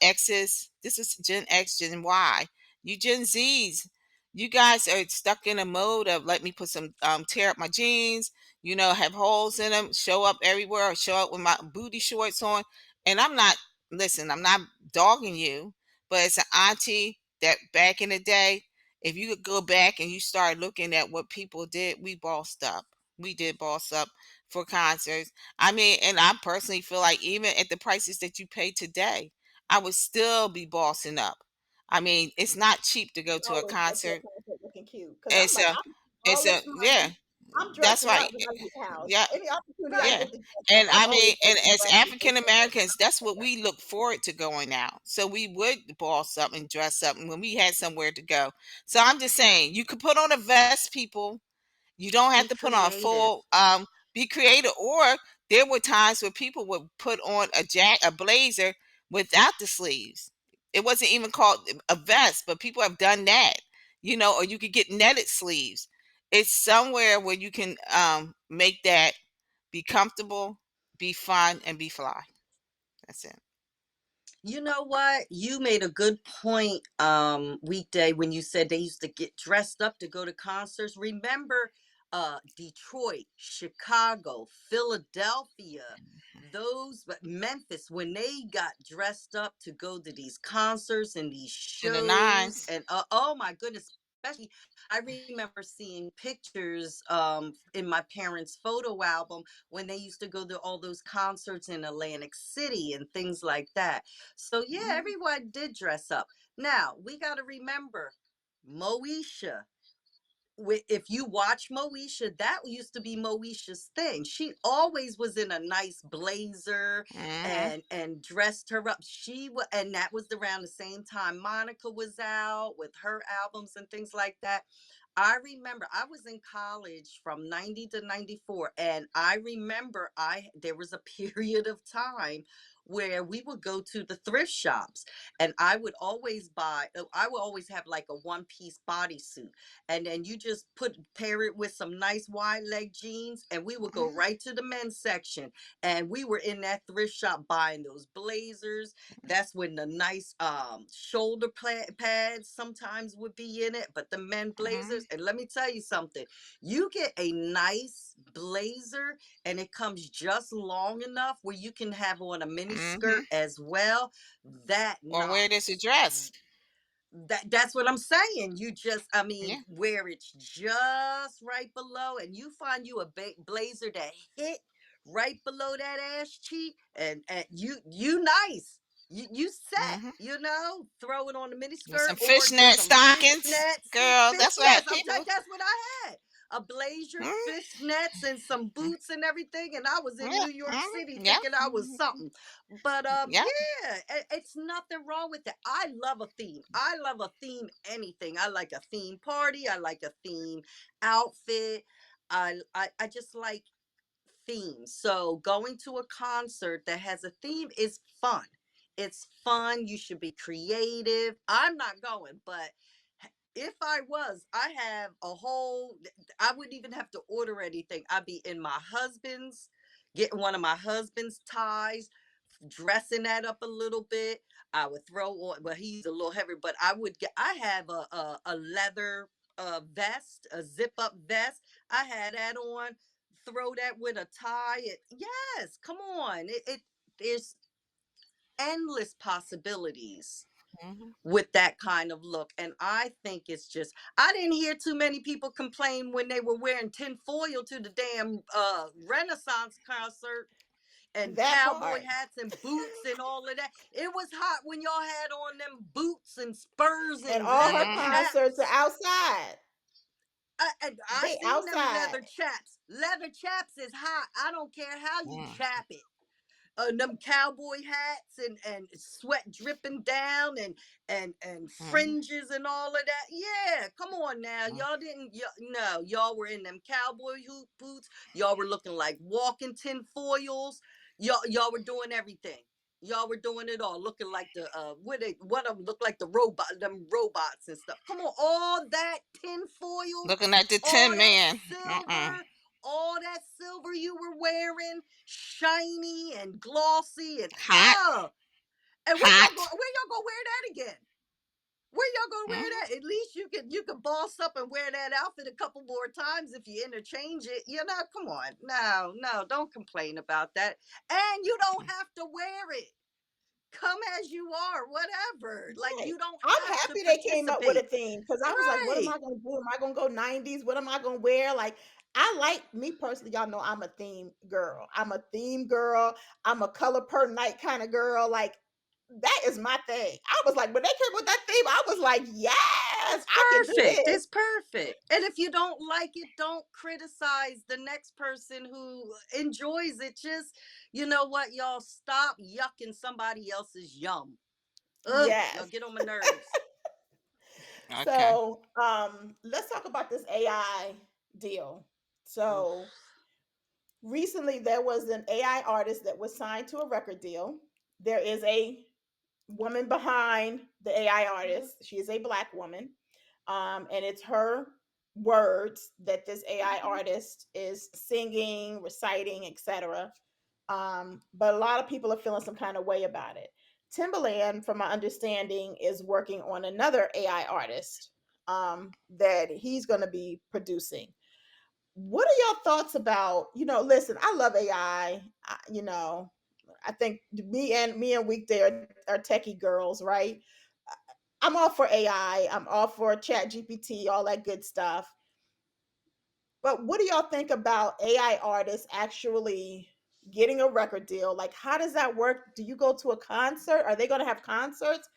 X's, this is Gen X, Gen Y. You Gen Zs, you guys are stuck in a mode of let me put some tear up my jeans, have holes in them, show up everywhere, or show up with my booty shorts on. And I'm not, listen, I'm not dogging you, but it's an auntie that back in the day, if you could go back and you start looking at what people did, we bossed up. We did boss up for concerts. I mean, and I personally feel like even at the prices that you pay today, I would still be bossing up. I mean, it's not cheap to go We to a always go to a concert. concert looking cute. Because I'm It's like, a, I'm all it's this a, yeah, money. I'm that's dressing up right. when I leave the house. Yeah, Any opportunity I yeah. get to dress up, And I'm I always mean, and looking as brand new. African Americans, that's what we look forward to going out. So we would boss up and dress up when we had somewhere to go. So I'm just saying, you could put on a vest, people. You don't have to Be put on creative. full be creative. Or there were times where people would put on a blazer without the sleeves. It wasn't even called a vest, but people have done that. Or you could get netted sleeves. It's somewhere where you can make that be comfortable, be fun, and be fly. That's it. You know what? You made a good point weekday when you said they used to get dressed up to go to concerts. Remember Detroit, Chicago, Philadelphia, those but Memphis when they got dressed up to go to these concerts and these In the shows nines. and oh my goodness, especially I remember seeing pictures in my parents' photo album when they used to go to all those concerts in Atlantic City and things like that. So yeah, Mhm. everyone did dress up. Now we got to remember Moesha. If you watch Moesha, that used to be Moesha's thing. She always was in a nice blazer Mhm. and dressed her up. And that was around the same time Monica was out with her albums and things like that. I remember I was in college from 90 to 94 and I remember I there was a period of time where we would go to the thrift shops and I would always have like a one piece bodysuit and then you just pair it with some nice wide leg jeans and we would go Mhm. right to the men's section and we were in that thrift shop buying those blazers. That's when the nice pads sometimes would be in it, but the men Mhm. blazers, and let me tell you something, you get a nice blazer and it comes just long enough where you can have on a mini skirt Mhm. as well. That Or wear this knocks. dress. That's what I'm saying. You just, I mean, Yeah. where it's just right below, and you find you a blazer that hit right below that ass cheek, and you nice. You set, Mhm. throw it on the With miniskirt some or just fishnet some stockings, fishnets. girl. That's what Fishnets. people. That's what I had. A blazer, Mm, fishnets, and some mm, boots and everything. And I was in yeah, New York City yeah, thinking I was something. But yeah. yeah, it's nothing wrong with it. I love a theme. I love a theme anything. I like a theme party. I like a theme outfit. I just like themes. So going to a concert that has a theme is fun. It's fun. You should be creative. I'm not going, but if I was, I have a whole, I wouldn't even have to order anything. I'd be in my husband's, getting one of my husband's ties, dressing that up a little bit. I would throw on, well, he's a little heavier, but I have a leather vest, a zip up vest. I had that on, throw that with a tie. Yes, come on. There's endless possibilities Mhm. with that kind of look. And I think it's just, I didn't hear too many people complain when they were wearing tinfoil to the damn Renaissance concert and That cowboy part. hats and boots and all of that. It was hot when y'all had on them boots and spurs And and all her leather Mhm. concerts are chaps. outside. I They seen them outside. leather chaps. Leather chaps is hot. I don't care how you Mm, chap it. Them cowboy hats and sweat dripping down and mhm, fringes and all of that. Yeah, come on now, mm. y'all didn't. No, y'all were in them cowboy hoop boots. Y'all were looking like walking tin foils. Y'all were doing everything. Y'all were doing it all, looking like the one of them looked like the them robots and stuff. Come on, all that tin foil, Looking at the all Tin that Man. Mm-mm. silver, all that silver you were wearing, shiny and glossy and Hot, and hot. where y'all gonna wear that again? Where y'all gonna wear Mhm. that? At least you could boss up and wear that outfit a couple more times if you interchange it. Come on. No, no, don't complain about that. And you don't have to wear it. Come as you are, whatever. Like Right. you don't I'm have to happy they came up with a participate. theme because I was like, what am Right. I going to do? Am I going to go 90s? What am I going to wear? Like, I like me personally. Y'all know I'm a theme girl. I'm a theme girl. I'm a color per night kind of girl. Like, that is my thing. I was like, when they came with that theme, I was like, yes, It's I can do perfect. this. It's perfect. And if you don't like it, don't criticize the next person who enjoys it. Just, you know what, y'all stop yucking somebody else's yum. Ugh, y'all Yes. get on my nerves. Okay. So, let's talk about this AI deal. So, Oof. recently there was an AI artist that was signed to a record deal. There is a woman behind the AI artist. She is a black woman. And it's her words that this AI artist is singing, reciting, etc. But a lot of people are feeling some kind of way about it. Timbaland, from my understanding, is working on another AI artist that he's going to be producing. What are your thoughts about, listen, I love AI. I think me and Weekday are techie girls, right? I'm all for AI. I'm all for Chat GPT, all that good stuff. But what do y'all think about AI artists actually getting a record deal? Like, how does that work? Do you go to a concert? Are they going to have concerts?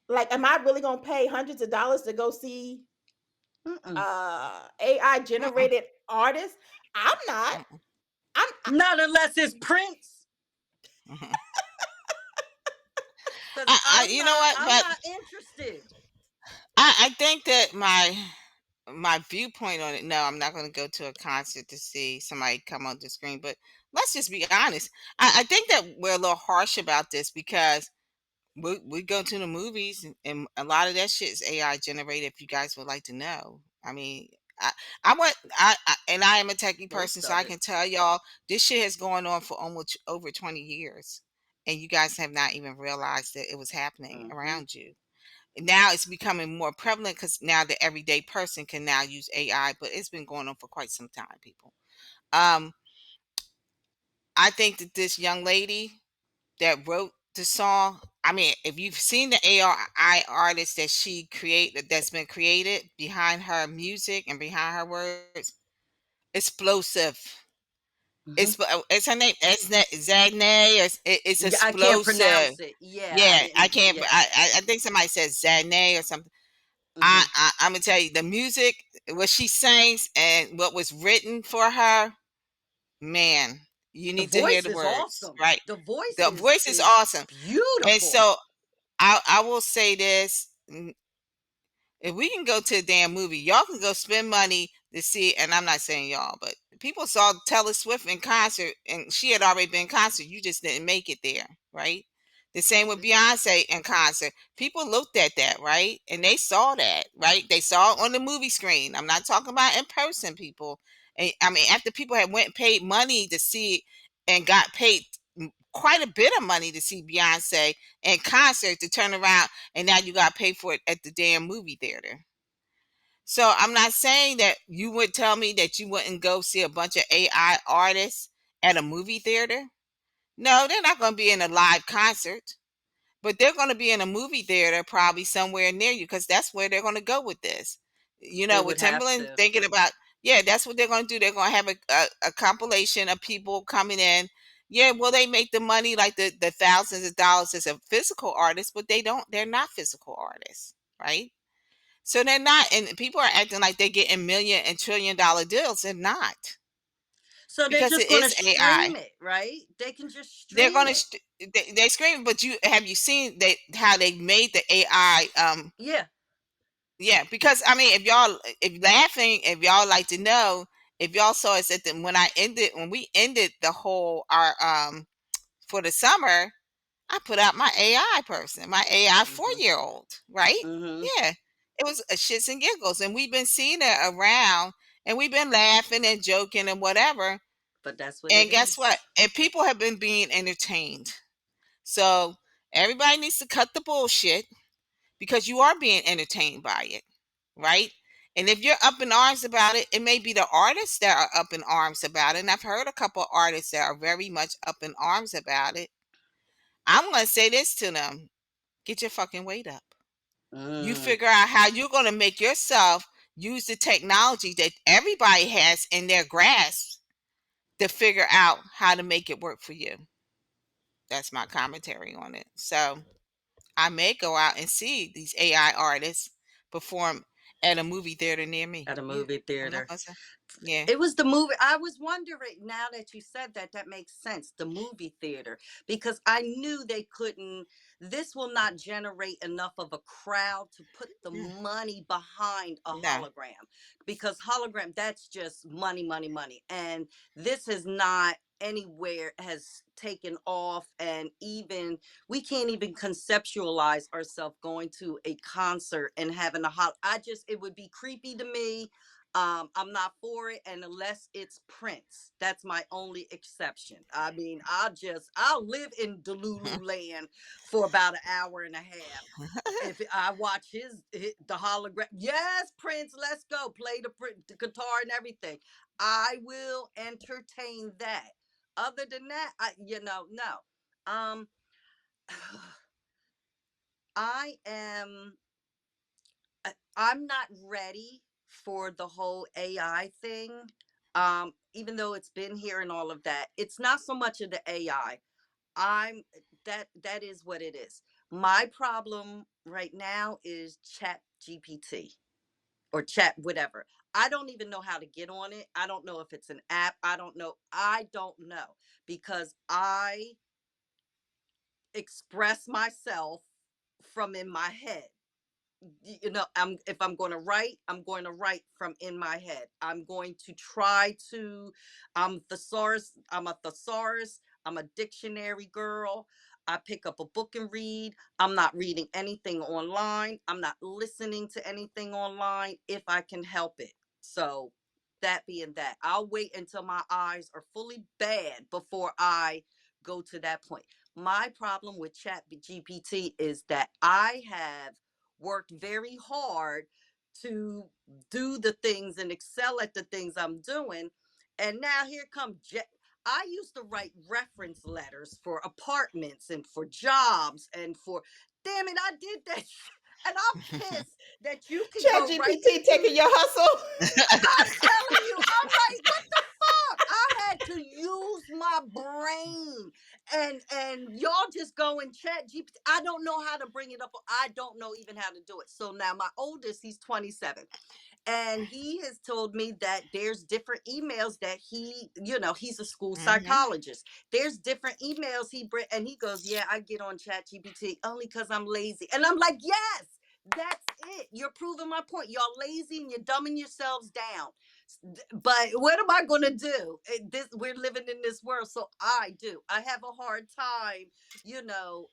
Like, am I really going to pay hundreds of dollars to go see Mm-mm. AI Mm-mm. generated artists? I'm not. Mm-mm. Not unless it's Prince. Mhm. Cause You know what? I'm But not interested. I think that my viewpoint on it. No, I'm not going to go to a concert to see somebody come on the screen. But let's just be honest. I think that we're a little harsh about this because we go to the movies and a lot of that shit is AI generated. If you guys would like to know, I mean, I I want and I am a techie person, Most so of I it. can tell y'all this shit has gone on for almost over 20 years, and you guys have not even realized that it was happening Hmm. around you. Now it's becoming more prevalent because now the everyday person can now use AI, but it's been going on for quite some time, people. Um, I think that this young lady that wrote the song. I mean, if you've seen the AI artist that she created, that's been created behind her music and behind her words, explosive. Hmm. It's her name. Zagne. It's I can't explosive. pronounce it. Yeah, I Yeah, I didn't. can't. Yeah. I think somebody said Zagne or something. Hmm. I'm gonna tell you the music, what she sings, and what was written for her. Man, you The need to hear voice the is words, awesome. right? The voice The voice is is awesome, and beautiful. so I will say this: if we can go to a damn movie, y'all can go spend money to see. And I'm not saying y'all, but people saw Taylor Swift in concert, and she had already been in concert. You just didn't make it there, right? The same with Beyonce in concert. People looked at that, right? And they saw that, right? They saw it on the movie screen. I'm not talking about in person, people. And I mean, after people had went and paid money to see it and got paid quite a bit of money to see Beyonce in concert, to turn around and now you got to pay for it at the damn movie theater. So I'm not saying that you would tell me that you wouldn't go see a bunch of AI artists at a movie theater. No, they're not going to be in a live concert, but they're going to be in a movie theater probably somewhere near you, because that's where they're going to go with this. They With would have Timberland to. thinking about, yeah, that's what they're going to do. They're going to have a compilation of people coming in. Yeah, will they make the money like the thousands of dollars as a physical artist? But they're not physical artists, right? So they're not, and people are acting like they're getting million and $1 trillion deals. They're not, So they're because just it going to is AI. stream it, right? They can just They're stream gonna it. they scream, but you seen how they made the AI? Yeah. Yeah, because I mean, if laughing, if y'all like to know, if y'all saw us at the when we ended the whole our for the summer, I put out my AI person, my AI Hmm. 4-year old, right? Hmm. Yeah, it was a shits and giggles, and we've been seeing it around, and we've been laughing and joking and whatever. But that's what it And guess what? is. And people have been being entertained. So everybody needs to cut the bullshit, because you are being entertained by it, right? And if you're up in arms about it, it may be the artists that are up in arms about it. And I've heard a couple of artists that are very much up in arms about it. I'm going to say this to them: get your fucking weight up. You Mm. figure out how you're going to make yourself use the technology that everybody has in their grasp to figure out how to make it work for you. That's my commentary on it. So I may go out and see these AI artists perform at a movie theater near me. At a Yeah, movie I'm not theater. gonna say. Yeah, It was the movie. I was wondering, now that you said that, that makes sense. The movie theater, because I knew they couldn't, this will not generate enough of a crowd to put the mm, money behind a no, hologram, because hologram, that's just money, money, money. And this is not anywhere has taken off. And even we can't even conceptualize ourselves going to a concert and having I just, it would be creepy to me. I'm not for it, and unless it's Prince, that's my only exception. I mean, I'll live in Delulu land for about an hour and a half. If I watch the hologram, yes, Prince, let's go play the guitar and everything. I will entertain that. Other than that, no. Um, I am I'm not ready for the whole AI thing. Even though it's been here and all of that, it's not so much of the AI. I'm that is what it is. My problem right now is Chat GPT or Chat whatever. I don't even know how to get on it. I don't know if it's an app. I don't know. I don't know, because I express myself from in my head. I'm if I'm going to write, I'm going to write from in my head. I'm going to try to I'm a thesaurus, I'm a dictionary girl. I pick up a book and read. I'm not reading anything online. I'm not listening to anything online if I can help it. So that being that, I'll wait until my eyes are fully bad before I go to that point. My problem with Chat GPT is that I have worked very hard to do the things and excel at the things I'm doing. And now here comes I used to write reference letters for apartments and for jobs and for, damn it, I did that. And I'm pissed that you can Chat go right GPT into taking it. your hustle. I'm telling you, I'm like, what the fuck? I had to use my brain. And y'all just go and chat GPT. I don't know how to bring it up. I don't know even how to do it. So now my oldest, he's 27. And he has told me that there's different emails that he's a school Mhm. psychologist. There's different emails and he goes, yeah, I get on chat GPT only because I'm lazy. And I'm like, yes, that's it. You're proving my point. Y'all lazy and you're dumbing yourselves down. But what am I gonna do? We're living in this world. So I have a hard time, you know.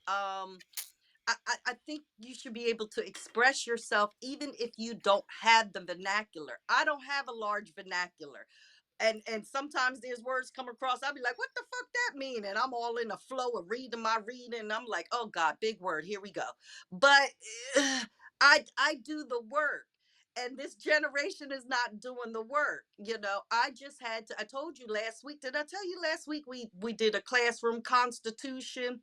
I think you should be able to express yourself even if you don't have the vernacular. I don't have a large vernacular. And sometimes there's words come across, I'll be like, what the fuck that mean? And I'm all in a flow of reading my reading. And I'm like, oh God, big word, here we go. But I do the work. And this generation is not doing the work. I told you last week. Did I tell you last week we did a classroom constitution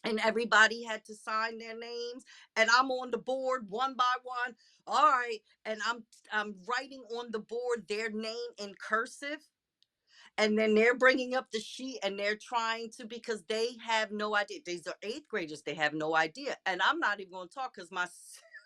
and everybody had to sign their names, and I'm on the board one by one. All right, and I'm writing on the board their name in cursive, and then they're bringing up the sheet and they're trying to, because they have no idea. These are eighth graders, they have no idea. And I'm not even going to talk because my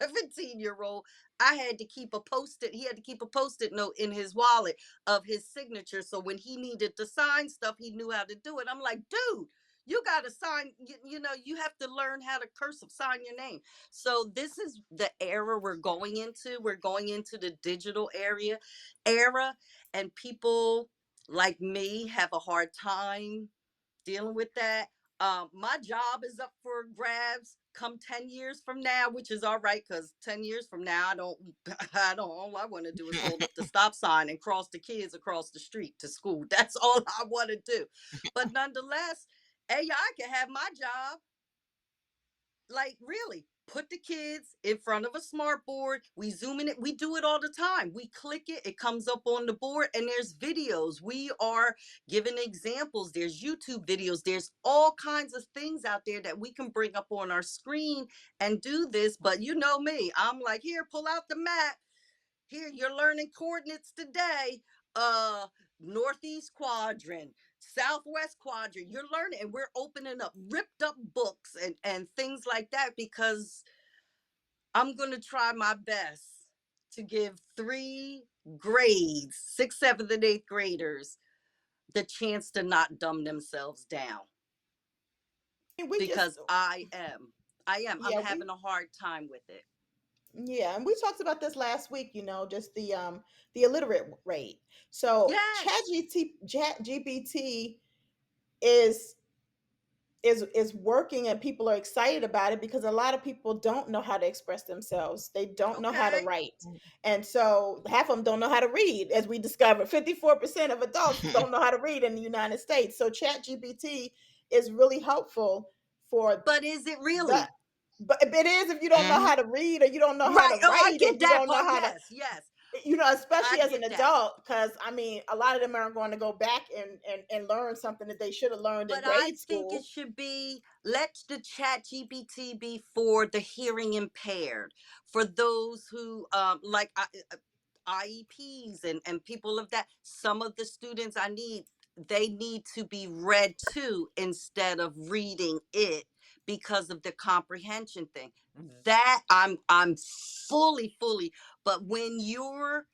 17-year-old, I had to keep a post-it he had to keep a post-it note in his wallet of his signature, so when he needed to sign stuff he knew how to do it. I'm like, dude, you got to sign, you have to learn how to cursive sign your name. So this is the era we're going into the digital era, and people like me have a hard time dealing with that. My job is up for grabs come 10 years from now, which is all right, because 10 years from now, all I want to do is hold up the stop sign and cross the kids across the street to school. That's all I want to do. But nonetheless, AI can have my job. Like, really, put the kids in front of a smart board. We zoom in it. We do it all the time. We click it, it comes up on the board, and there's videos. We are giving examples. There's YouTube videos. There's all kinds of things out there that we can bring up on our screen and do this. But you know me, I'm like, here, pull out the map. Here, you're learning coordinates today. Uh, Northeast quadrant, Southwest quadrant. You're learning, and we're opening up ripped up books and things like that, because I'm gonna try my best to give three grades, sixth, seventh, and eighth graders, the chance to not dumb themselves down, And we just because I'm yeah, we having a hard time with it. yeah, and we talked about this last week, just the illiterate rate. So Yes. Chat GPT is is working, and people are excited about it because a lot of people don't know how to express themselves. They don't know how to Okay. write. And so half of them don't know how to read. As we discovered, 54% of adults don't know how to read in the United States. So Chat GPT is really helpful for But is it the really? but it is if you don't know Mhm. how to read, or you don't know how to Right. Oh, I write, or get you that don't know part. how to, Yes. Yes. especially I as an get that. adult, because I mean a lot of them are going to go back and learn something that they should have learned in But I grade think it school. should be, let the chat GPT be for the hearing impaired, for those who like IEPs and people of that. Some of the students they need to be read to instead of reading it, because of the comprehension thing. That I'm fully, but when you're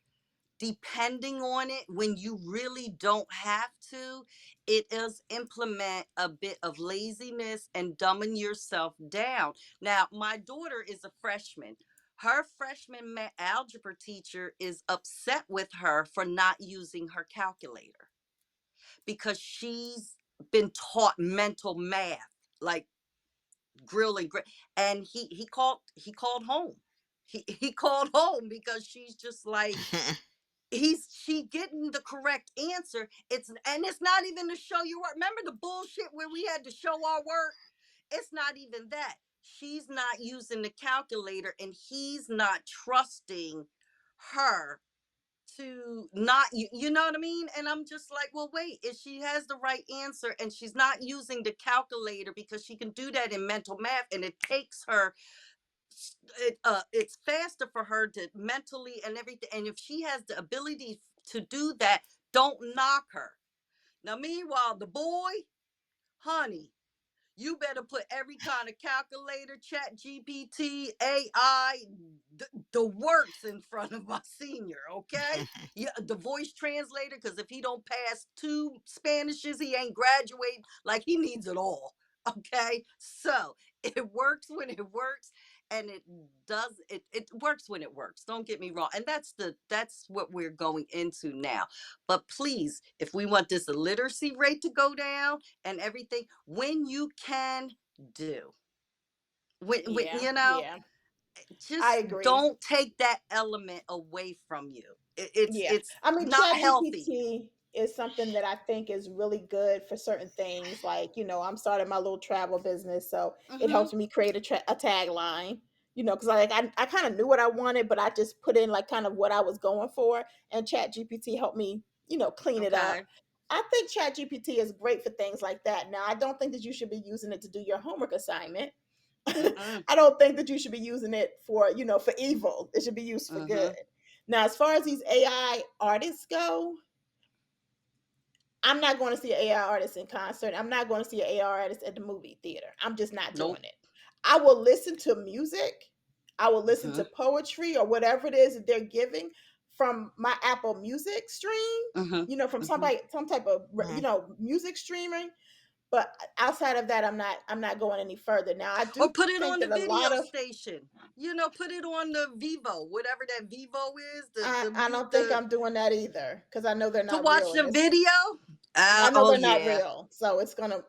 depending on it when you really don't have to, it does implement a bit of laziness and dumbing yourself down. Now, my daughter is a freshman. Her freshman algebra teacher is upset with her for not using her calculator, because she's been taught mental math, like grilling. And he called home. He called home because she's just like, she getting the correct answer. It's not even to show you work. Remember the bullshit where we had to show our work? It's not even that. She's not using the calculator, and he's not trusting her to not, you know what I mean? And I'm just like, well, wait, if she has the right answer and she's not using the calculator, because she can do that in mental math, and it takes her, it's faster for her to mentally and everything. And if she has the ability to do that, don't knock her. Now, meanwhile, the boy, honey, you better put every kind of calculator, chat GPT, AI, the works in front of my senior, okay? Yeah, the voice translator, because if he don't pass two Spanishes, he ain't graduating. Like, he needs it all. Okay. So it works when it works, and it works when it works. Don't get me wrong. And that's what we're going into now. But please, if we want this literacy rate to go down and everything, when you can do, when Yeah, you know, yeah, I just agree. don't take that element away from you. It's Yeah. it's I mean, not Chat healthy. GPT is something that I think is really good for certain things. Like, I'm starting my little travel business, so it Mm-hmm. helps me create a tagline. Because I kind of knew what I wanted, but I just put in like kind of what I was going for, and Chat GPT helped me, clean it up. Okay. I think Chat GPT is great for things like that. Now, I don't think that you should be using it to do your homework assignment. Mm-mm. I don't think that you should be using it for, for evil. It should be used for good. Mm-hmm. Now, as far as these AI artists go, I'm not going to see an AI artist in concert. I'm not going to see an AI artist at the movie theater. I'm just not doing Nope. it. I will listen to music. I will listen Mm-hmm. to poetry or whatever it is that they're giving from my Apple Music stream, Mm-hmm. from Mm-hmm. somebody, some type of, Mhm. music streaming. But outside of that, I'm not going any further. Now, I do Or put it think on the that a lot video of station. Put it on the Vivo, whatever that Vivo is, the I the I mute don't think the I'm doing that either because I know they're to not watch real the and it's video. I know Oh they're not yeah. real. So it's gonna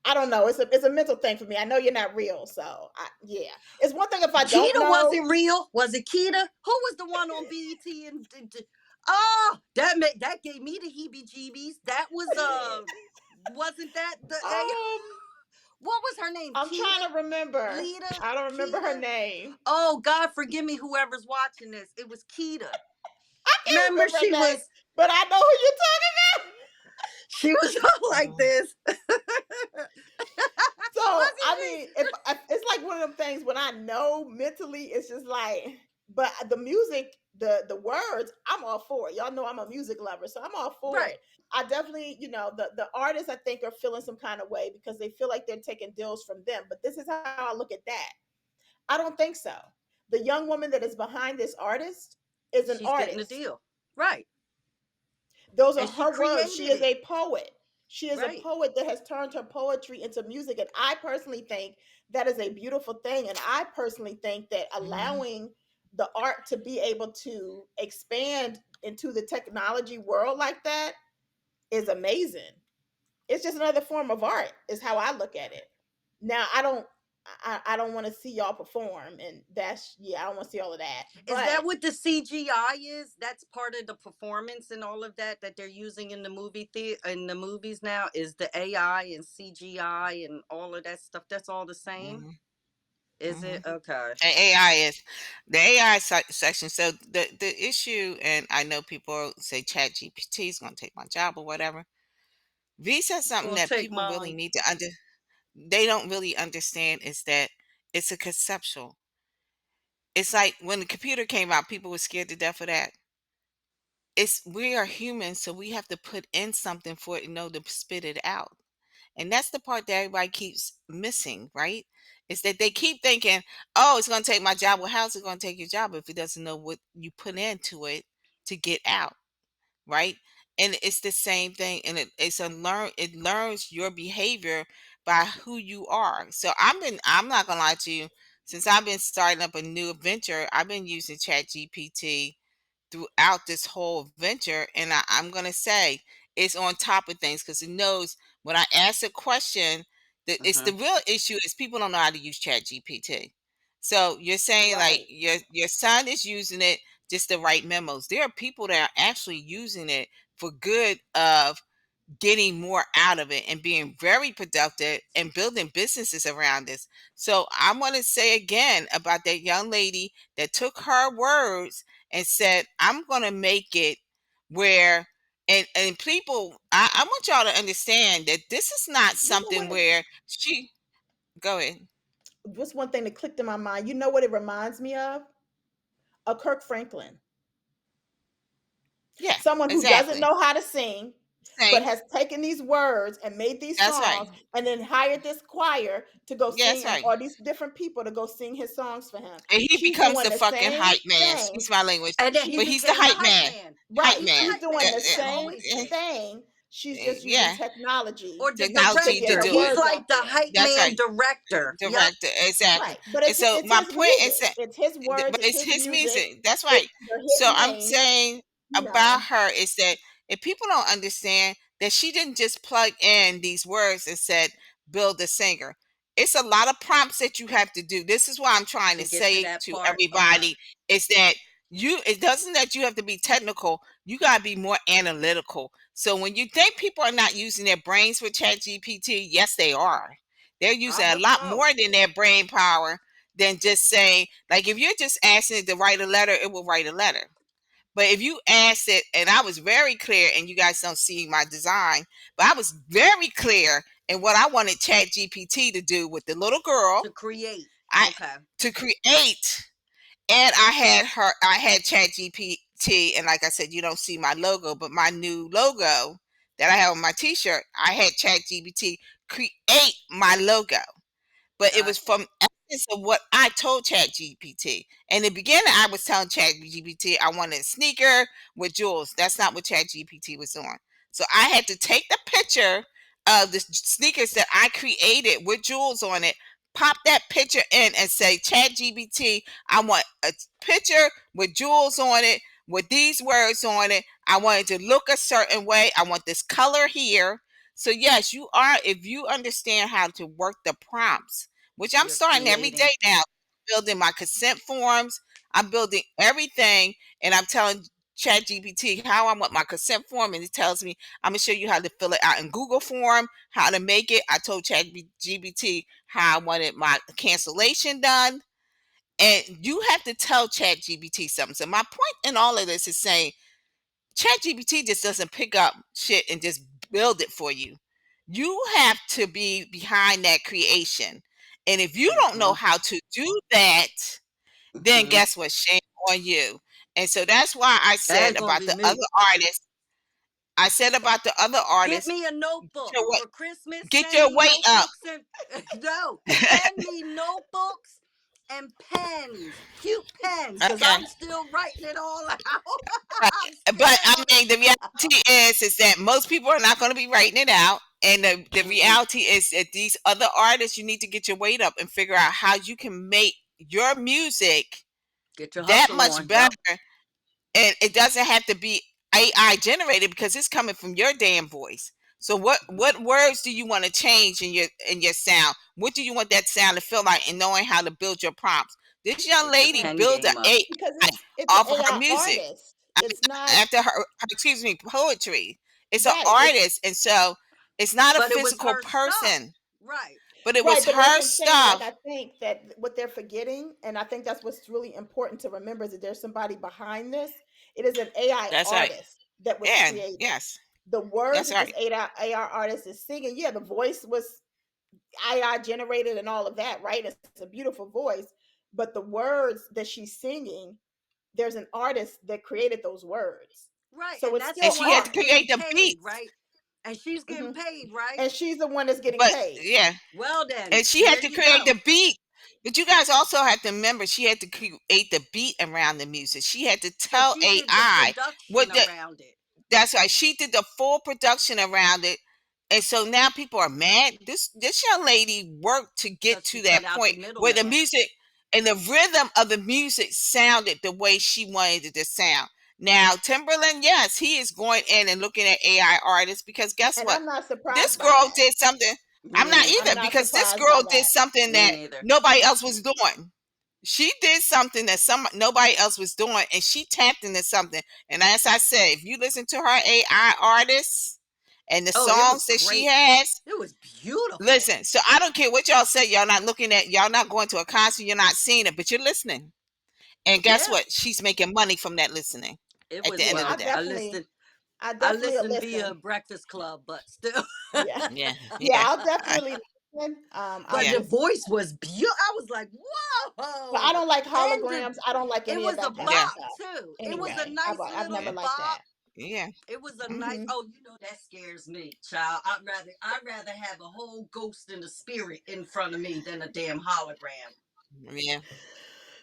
I don't know. It's a mental thing for me. I know you're not real, so yeah. It's one thing if I don't Keita know. wasn't real. Was it Keita? Who was the one on BET oh, that gave me the heebie-jeebies. That was wasn't that the A? um What was her name? I'm trying Keita? to remember. Lita? I don't remember her Keita? name. Oh God, forgive me, whoever's watching this. It was Keita. I can't Remember, remember her she name, was but I know who you're talking about. she was like Mhm. this. So Wasn't I she? mean, if it's like one of them things when I know mentally, it's just like. But the music, the words, I'm all for it. Y'all know I'm a music lover, so I'm all for Right. it. I definitely, the artists I think are feeling some kind of way because they feel like they're taking deals from them. But this is how I look at that. I don't think so. The young woman that is behind this artist is an She's getting a artist. deal. Right. Those are And she her words. She created is it. a poet. She is a Right. poet that has turned her poetry into music. And I personally think that is a beautiful thing. And I personally think that Mhm. allowing the art to be able to expand into the technology world like that is amazing. It's just another form of art, is how I look at it. Now, I don't want to see y'all perform, and I don't want to see all of that. Is that But what the CGI is? That's part of the performance and all of that they're using in the in the movies now. Is the AI and CGI and all of that stuff? That's all the same. Mhm. Is it Mhm. okay? And AI is the AI section. So the issue, and I know people say Chat GPT is going to take my job or whatever. V says It's something gonna that take people really mine. need to they don't really understand is that it's a conceptual. It's like when the computer came out, people were scared to death of that. It's we are humans, so we have to put in something for it to know to spit it out. And that's the part that everybody keeps missing, right? Is that they keep thinking, oh, it's going to take my job. Well, how's it going to take your job if it doesn't know what you put into it to get out, right? And it's the same thing. And it learns your behavior by who you are. So I'm not going to lie to you. Since I've been starting up a new venture, I've been using Chat GPT throughout this whole venture. And I'm going to say it's on top of things because it knows when I ask a question, that it's Mm-hmm. the real issue is people don't know how to use Chat GPT. So you're saying like right, your son is using it just to write memos. There are people that are actually using it for good of getting more out of it and being very productive and building businesses around this. So I want to say again about that young lady that took her words and said, I'm going to make it where and people I want y'all to understand that this is not you know something what? where she go ahead. What's one thing that clicked in my mind? You know what it reminds me of? A Kirk Franklin, Yeah, someone who doesn't exactly. know how to sing, but Sing. has taken these words and made these That's right. songs and then hired this choir to go Yeah, that's sing and right. or these different people to go sing his songs for him. And he She's becomes doing the the fucking same hype man. thing. Excuse my language. And then he But She's he's the became the hype hype man. man. Hype right. He's the man. She's hype doing man. the He Uh, same always uh, is. thing. She's just using yeah. technology Or the to Technology get to director. her do He's it. words like out the there. hype That's man right. director. Yep. Director, exactly. Right. But And so it's my his point music. is that, It's his words, but it's it's his his music. music. That's right. It's under So his I'm name, saying you about know. her is that if people don't understand that she didn't just plug in these words and said build a singer. It's a lot of prompts that you have to do. This is why I'm trying To to get to say that to part. Okay. everybody is that it doesn't that you have to be technical, you gotta be more analytical. So when you think people are not using their brains with Chat GPT, yes they are. They're I using a hope lot so. more than their brain power than just saying, like, if you're just asking it to write a letter, it will write a letter. But if you ask it, and I was very clear, and you guys don't see my design, but I was very clear in what I wanted Chat GPT to do with the little girl. To create. I Okay. to create, and I had Chat GPT, and like I said, you don't see my logo, but my new logo that I have on my T-shirt, I had Chat GPT create my logo, but it was Gotcha. from essence of what I told Chat GPT. In the beginning, I was telling Chat GPT I wanted a sneaker with jewels. That's not what Chat GPT was on. So I had to take the picture of the sneakers that I created with jewels on it, pop that picture in, and say, Chat GPT, I want a picture with jewels on it, with these words on it. I want it to look a certain way. I want this color here. So yes, you are, if you understand how to work the prompts, which I'm You're starting every day creating. now, building my consent forms, I'm building everything, and I'm telling ChatGPT how I want my consent form, and it tells me I'm gonna show you how to fill it out in Google form, how to make it. I told ChatGPT how I wanted my cancellation done, and you have to tell ChatGPT something. So my point in all of this is saying ChatGPT just doesn't pick up shit and just build it for you. You have to be behind that creation. And if you don't know Mm-hmm. how to do that, then Mm-hmm. guess what? Shame on you. And so that's why I That's said gonna about be the other me. artists. I said about the other Get artists, me a get notebook your weight, for Christmas. get Send your me weight up. notebooks and no, send me notebooks and pens, cute pens, because Okay. I'm still writing it all out. Right. I'm But scared I of mean, the it. reality is that most people are not going to be writing it out. And the Mm-mm. reality is that these other artists, you need to get your weight up and figure out how you can make your music Get your that hustle much on. Yep. better. And it doesn't have to be AI generated because it's coming from your damn voice. So Mm-hmm. what words do you want to change in your sound? What do you want that sound to feel like? And knowing how to build your prompts. This young Get your lady Right. pen built an game up. AI Because it's an off of her AI music. artist. I It's mean, not after excuse me, poetry. It's an right. It's artist, and so it's not a But it was physical her stuff. person, Right. but it right, was but that's her what I'm saying. Like stuff. I think that what they're forgetting, and I think that's what's really important to remember is that there's somebody behind this. It is an AI That's right. artist that was Yeah, created. yes, The words that's that this right. AI artist is singing, yeah, the voice was AI generated and all of that, right? It's a beautiful voice, but the words that she's singing, there's an artist that created those words. Right. So And it's that's the And still she one had to art. that's getting create the paid, beats, right? And she's getting Hmm. paid, right? And she's the one that's getting but paid. yeah, Well then, and she had there to you create go. the beat. But you guys also have to remember she had to create the beat around the music. She had to So tell she did the AI what production the around it. that's right. She did the full production around it. And so now people are mad. This young lady worked to get Because to she cut that out the point where the middleman. music and the rhythm of the music sounded the way she wanted it to sound. Now, Timberland, yes, he is going in and looking at AI artists because guess And what? I'm not This surprised by girl that. did something. I'm Me not I'm neither. either not because this surprised by girl did that. something Me that neither. nobody else was doing. She did something that nobody else was doing, and she tapped into something. And as I said, if you listen to her AI artists and the Oh, it was songs that she great. has, It was beautiful. listen. So I don't care what y'all say. Y'all not going to a concert. You're not seeing it, but you're listening. And guess Yeah, what? She's making money from that listening. it At the was end Yeah, of the well. day, I I definitely a listened via listen. Breakfast Club, but still. Yeah. yeah, Yeah, yeah, I'll I, definitely listen. I'm But the yeah, just voice was beautiful. I was like, but I whoa. don't like And holograms. I don't like it any of was a that kind of yeah, bop stuff. too. It was a Anyway, nice I've little never yeah. liked bop. that. Yeah. It was a nice. Mm-hmm. Oh, that scares me, child. I'd rather have a whole ghost and a spirit in front of me than a damn hologram. Yeah.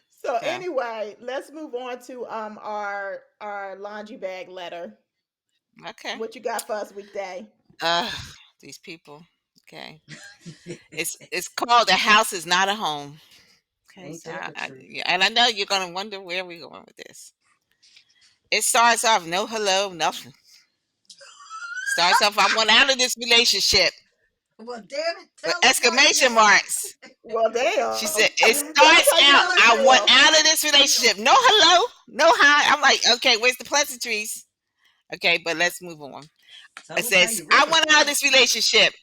So So, anyway, let's move on to our laundry bag letter. okay. What you got for us, weekday? Uh, these people. Okay. It's called "A House Is Not a Home." Okay. Ain't So, that the truth? yeah, and I know you're gonna wonder where we're going with this. It starts off no hello, nothing. Starts off, I want out of this relationship Well, damn it, with tell us how you exclamation feel. marks. Well, She damn. said, it Tell us starts how you out, Tell us really I how you want feel. out of really this relationship. feel. No hello, no hi. I'm like, okay, where's the pleasantries? Okay, but let's move on. It Tell us how says, you I really want out of feel. this relationship.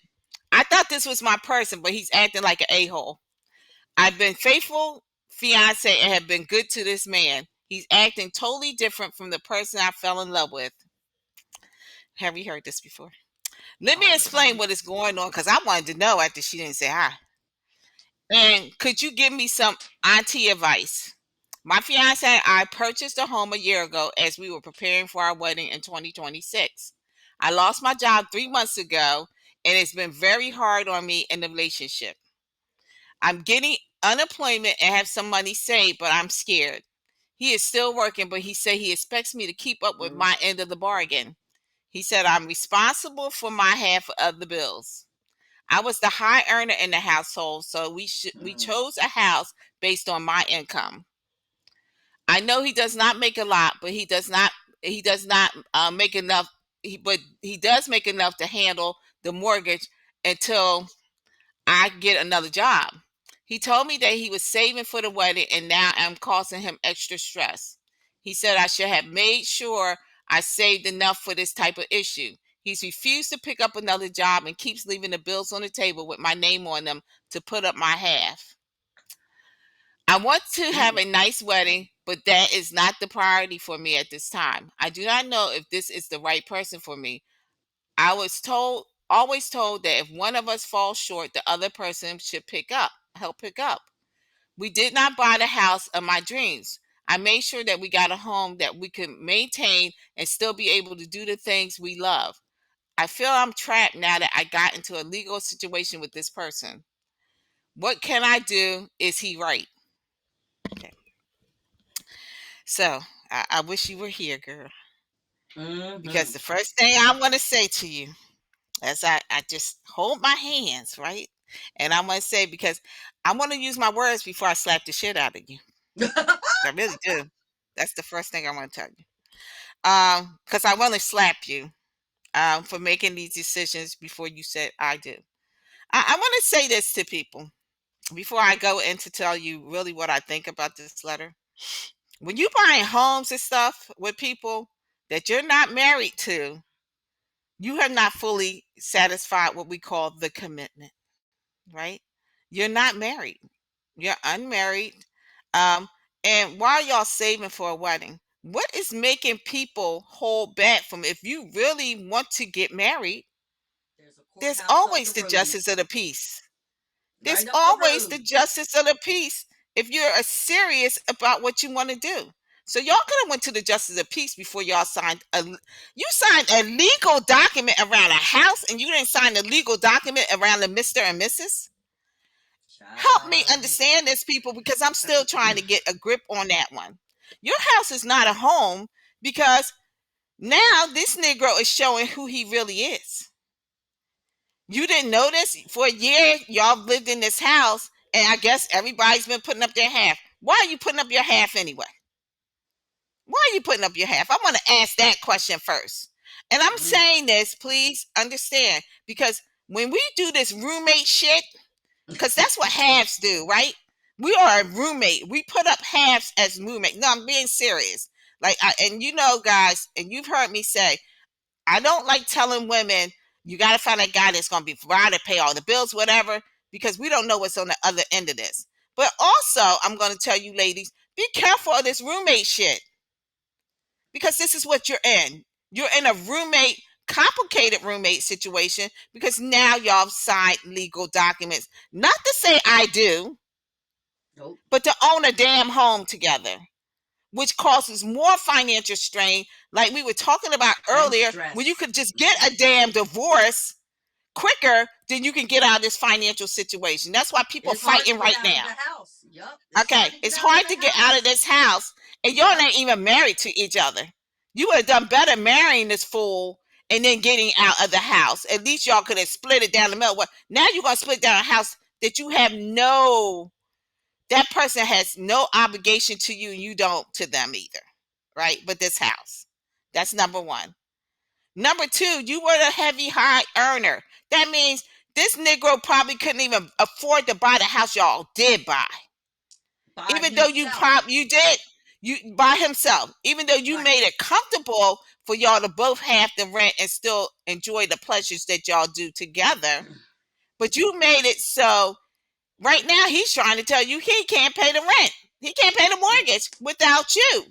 I thought this was my person, but he's acting like an a-hole. I've been faithful fiance and have been good to this man. He's acting totally different from the person I fell in love with. Have you heard this before? Let me All the explain time. what is going on because I wanted to know after she didn't say hi. And could you give me some auntie advice? My fiance and I purchased a home a year ago as we were preparing for our wedding in 2026. I lost my job 3 months ago, and it's been very hard on me in the relationship. I'm getting unemployment and have some money saved, but I'm scared. He is still working, but he said he expects me to keep up with Mm. my end of the bargain. He said I'm responsible for my half of the bills. I was the high earner in the household, so we Mm. chose a house based on my income. I know he does not make a lot, but he does not make enough. He does make enough to handle the mortgage until I get another job. He told me that he was saving for the wedding, and now I'm causing him extra stress. He said I should have made sure I saved enough for this type of issue. He's refused to pick up another job and keeps leaving the bills on the table with my name on them to put up my half. I want to have Mm. a nice wedding, but that is not the priority for me at this time. I do not know if this is the right person for me. I was always told that if one of us falls short, the other person should help pick up. We did not buy the house of my dreams. I made sure that we got a home that we could maintain and still be able to do the things we love. I feel I'm trapped now that I got into a legal situation with this person. What can I do? Is he right? Okay. So I wish you were here, girl, because Mm-hmm. the first thing I want to say to you as I just hold my hands, right? And I'm going to say, because I want to use my words before I slap the shit out of you. I really do. That's the first thing I want to tell you. Because I want to slap you for making these decisions before you said I do. I want to say this to people before I go in to tell you really what I think about this letter. When you buying homes and stuff with people that you're not married to, you have not fully satisfied what we call the commitment, right? You're not married. You're unmarried. Um, and while y'all saving for a wedding, what is making people hold back from, if you really want to get married, There's a there's courthouse up the always the road. justice of the peace. There's Right up the always the road. justice of the peace if you're serious about what you want to do. So y'all could have went to the justice of peace before y'all signed you signed a legal document around a house, and you didn't sign a legal document around the Mr. and Mrs. Help me Child. understand this, people, because I'm still trying to get a grip on that one. Your house is not a home because now this Negro is showing who he really is. You didn't notice for a year y'all lived in this house, and I guess everybody's been putting up their half. Why are you putting up your half anyway? Why are you putting up your half? I want to ask that question first. And I'm Mm. saying this, please understand, because when we do this roommate shit, because that's what halves do, right? We are a roommate. We put up halves as roommate. No, I'm being serious. And you know, guys, and you've heard me say, I don't like telling women you got to find a guy that's going to be provided, pay all the bills, whatever, because we don't know what's on the other end of this. But also, I'm going to tell you, ladies, be careful of this roommate shit, because this is what you're in. You're in a complicated roommate situation, because now y'all signed legal documents, not to say I do, Nope. but to own a damn home together. which causes more financial strain, like we were talking about And earlier, when you stress. could just get a damn divorce quicker than you can get out of this financial situation. That's why people are It's hard to fighting get right out of now. the house. Yup. It's Okay, hard to get it's out of hard the to get out of house. this house, and y'all Yup. ain't even married to each other. You would have done better marrying this fool and then getting out of the house. At least y'all could have split it down the middle. Well, now you're gonna split down a house that you have no, that person has no obligation to you, and you don't to them either, right? But this house, that's number one. Number two, you were a heavy high earner. That means this Negro probably couldn't even afford to buy the house y'all did buy. By Even though himself. you did, you by himself, even though you Right. made it comfortable for y'all to both have the rent and still enjoy the pleasures that y'all do together, but you made it so right now he's trying to tell you he can't pay the rent, he can't pay the Yep. mortgage without you.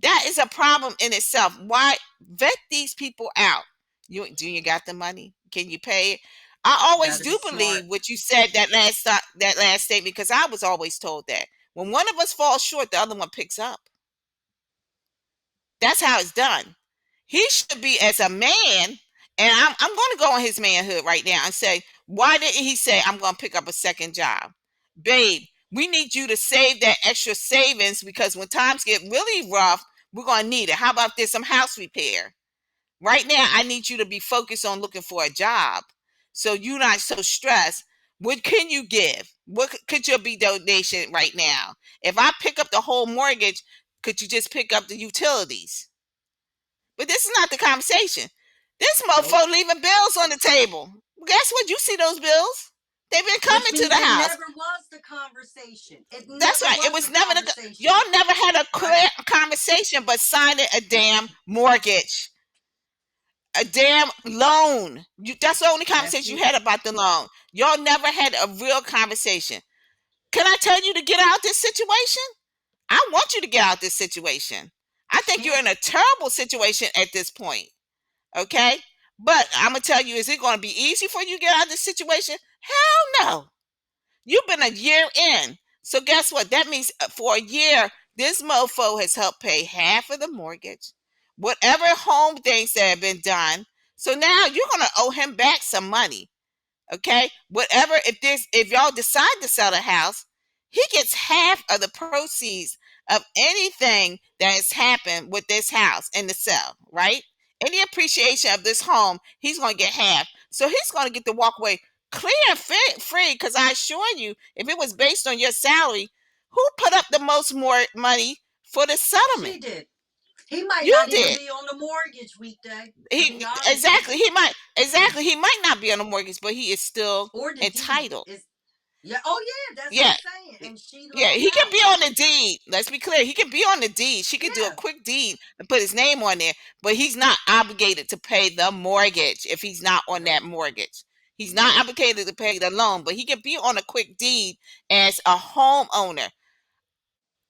That is a problem in itself. Why? Vet these people out. You do, you got the money, can you pay it? I always Gotta be do smart. believe what you said, that last statement, because I was always told that when one of us falls short, the other one picks up. That's how it's done. He should be, as a man, and I'm going to go on his manhood right now and say, why didn't he say, I'm going to pick up a second job? Babe, we need you to save that extra savings, because when times get really rough, we're going to need it. How about this? Some house repair. Right now, I need you to be focused on looking for a job, so you're not so stressed. What can you give? What could your be donation right now? If I pick up the whole mortgage, could you just pick up the utilities? But this is not the conversation. This Nope. mofo leaving bills on the table. Guess what? You see those bills? They've been Which coming to means the it house. never was the conversation. It That's never right. It was was the never conversation. y'all never had a Right? clear conversation, but signing a damn mortgage, a damn loan. That's the only That's conversation you it. had about the loan. Y'all never had a real conversation. Can I tell you to get out this situation? I want you to get out this situation. I think you're Can't. in a terrible situation at this point. Okay? But I'm gonna tell you, is it gonna be easy for you to get out of this situation? Hell no. You've been a year in. So guess what? That means for a year, this mofo has helped pay half of the mortgage, whatever home things that have been done. So now you're gonna owe him back some money. Okay, whatever, if y'all decide to sell the house, he gets half of the proceeds of anything that has happened with this house and the sale, right? Any appreciation of this home, he's going to get half. So he's going to get the walkway clear and free, because I assure you, if it was based on your salary, who put up the most more money for the settlement? She did. He might You not even did. be on the mortgage weekday, to He be honest with exactly, you. he might not be on the mortgage, but he is still Or the deed entitled. is, yeah. Oh yeah, that's what Yeah, I'm saying. And she yeah, lost he can out. be on the deed. Let's be clear. He can be on the deed. She could do a Yeah. quick deed and put his name on there, but he's not obligated to pay the mortgage if he's not on that Nope. mortgage. He's not Nope. obligated to pay the loan, but he can be on a quick deed as a homeowner.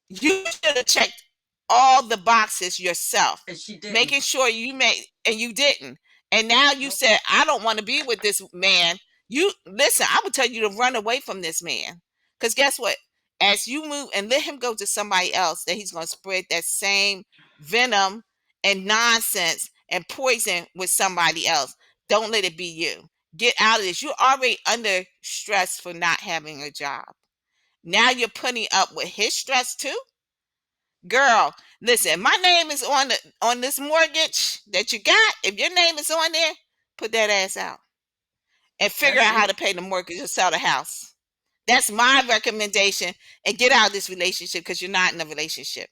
You should have checked all the boxes yourself, And she didn't. making sure you made, and you didn't. And now you Nope. said, I don't want to be with this man. You listen, I would tell you to run away from this man. Because guess what? As you move and let him go to somebody else, that he's going to spread that same venom and nonsense and poison with somebody else. Don't let it be you. Get out of this. You're already under stress for not having a job. Now you're putting up with his stress too. Girl, listen, my name is on this mortgage that you got. If your name is on there, put that ass out and figure That's out how to it. pay the mortgage or sell the house. That's my recommendation. And get out of this relationship, because you're not in a relationship.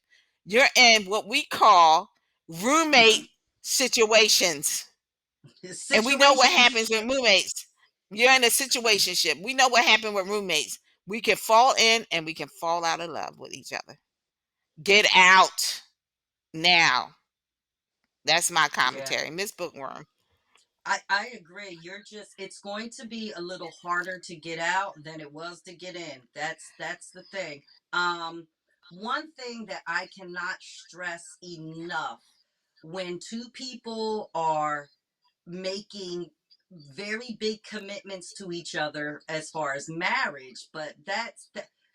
You're in what we call roommate situations. His And we know what situations happens with ship. roommates. You're in a situationship. We know what happened with roommates. We can fall in and we can fall out of love with each other. Get out now. That's my Yeah. commentary. Miss Bookworm. I agree. You're just, it's going to be a little harder to get out than it was to get in. That's the thing. Um One thing that I cannot stress enough, when two people are making very big commitments to each other as far as marriage, but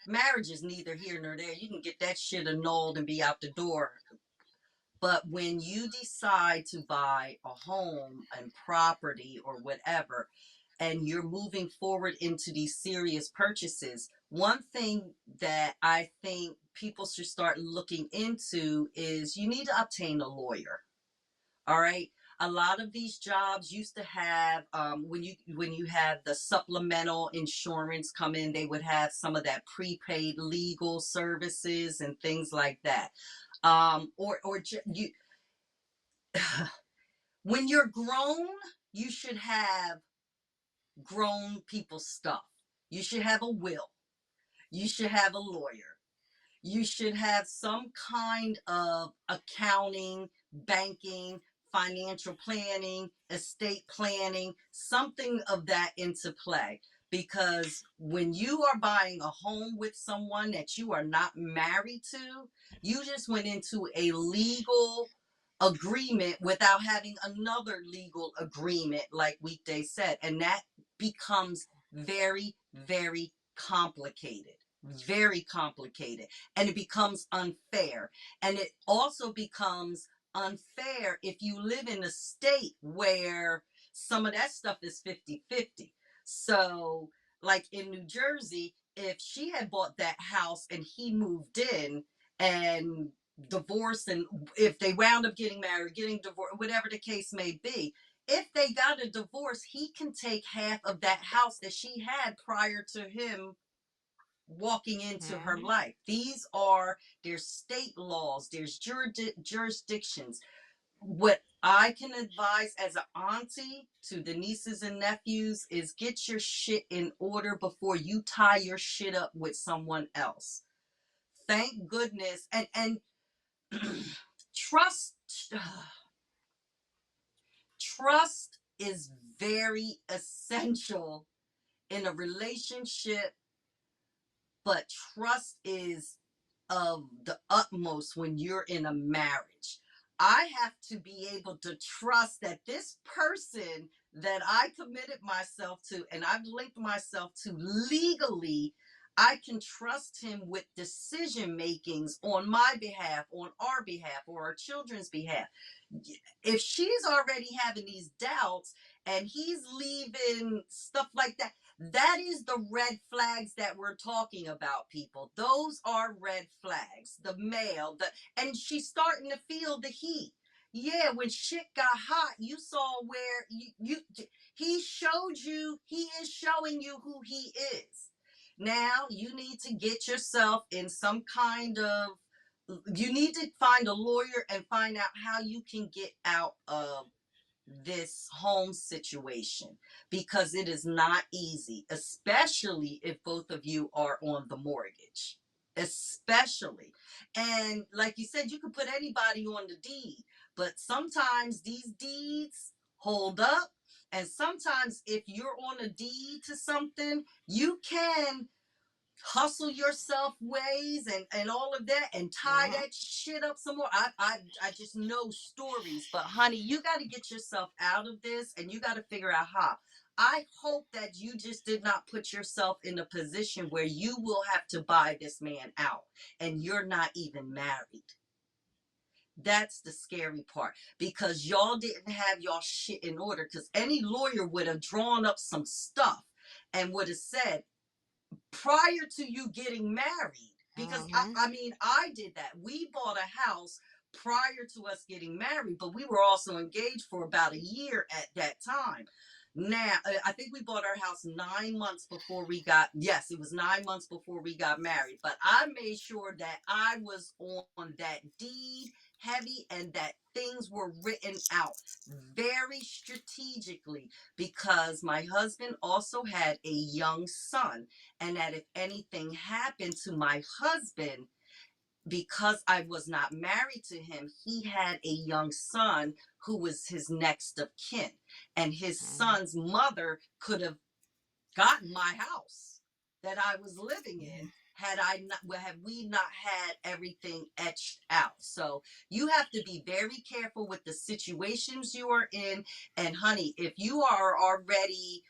Marriage is neither here nor there. You can get that shit annulled and be out the door. But when you decide to buy a home and property or whatever, and you're moving forward into these serious purchases, one thing that I think people should start looking into is you need to obtain a lawyer. All right. A lot of these jobs used to have when you have the supplemental insurance come in, they would have some of that prepaid legal services and things like that. You when you're grown, you should have grown people stuff. You should have a will. You should have a lawyer. You should have some kind of accounting, banking, financial planning, estate planning, something of that into play. Because when you are buying a home with someone that you are not married to, you just went into a legal agreement without having another legal agreement, like Weekday said. And that becomes very, very complicated. Very complicated, and it becomes unfair. And it also becomes unfair if you live in a state where some of that stuff is 50-50. So, like in New Jersey, if she had bought that house and he moved in and divorced, and if they wound up getting married, getting divorced, whatever the case may be, if they got a divorce, he can take half of that house that she had prior to him walking into her Mhm. life. There's state laws, there's jurisdictions. What I can advise as an auntie to the nieces and nephews is get your shit in order before you tie your shit up with someone else. Thank goodness. And trust trust is very essential in a relationship, but trust is of the utmost when you're in a marriage. I have to be able to trust that this person that I committed myself to and I've linked myself to legally, I can trust him with decision makings on my behalf, on our behalf, or our children's behalf. If she's already having these doubts and he's leaving stuff like that, that is the red flags that we're talking about, people. Those are red flags. The male, and she's starting to feel the heat. Yeah, when shit got hot, you saw where he showed you, he is showing you who he is. Now you need to get yourself in some kind of, you need to find a lawyer and find out how you can get out of this home situation, because it is not easy, especially if both of you are on the mortgage. Especially. And like you said, you can put anybody on the deed, but sometimes these deeds hold up. And sometimes if you're on a deed to something, you can hustle yourself ways and all of that and tie Mhm. that shit up some more. I just know stories, but honey, you got to get yourself out of this and you got to figure out how. I hope that you just did not put yourself in a position where you will have to buy this man out and you're not even married. That's the scary part, because y'all didn't have y'all shit in order, because any lawyer would have drawn up some stuff and would have said, prior to you getting married, because Mhm. I mean, I did that. We bought a house prior to us getting married, but we were also engaged for about a year at that time. Now, I think we bought our house 9 months before we got, yes, it was 9 months before we got married. But I made sure that I was on that deed heavy and that things were written out very strategically, because my husband also had a young son, and that if anything happened to my husband, because I was not married to him, he had a young son who was his next of kin. And his Mhm. son's mother could have gotten my house that I was living in had we not had everything etched out. So you have to be very careful with the situations you are in. And honey, if you are already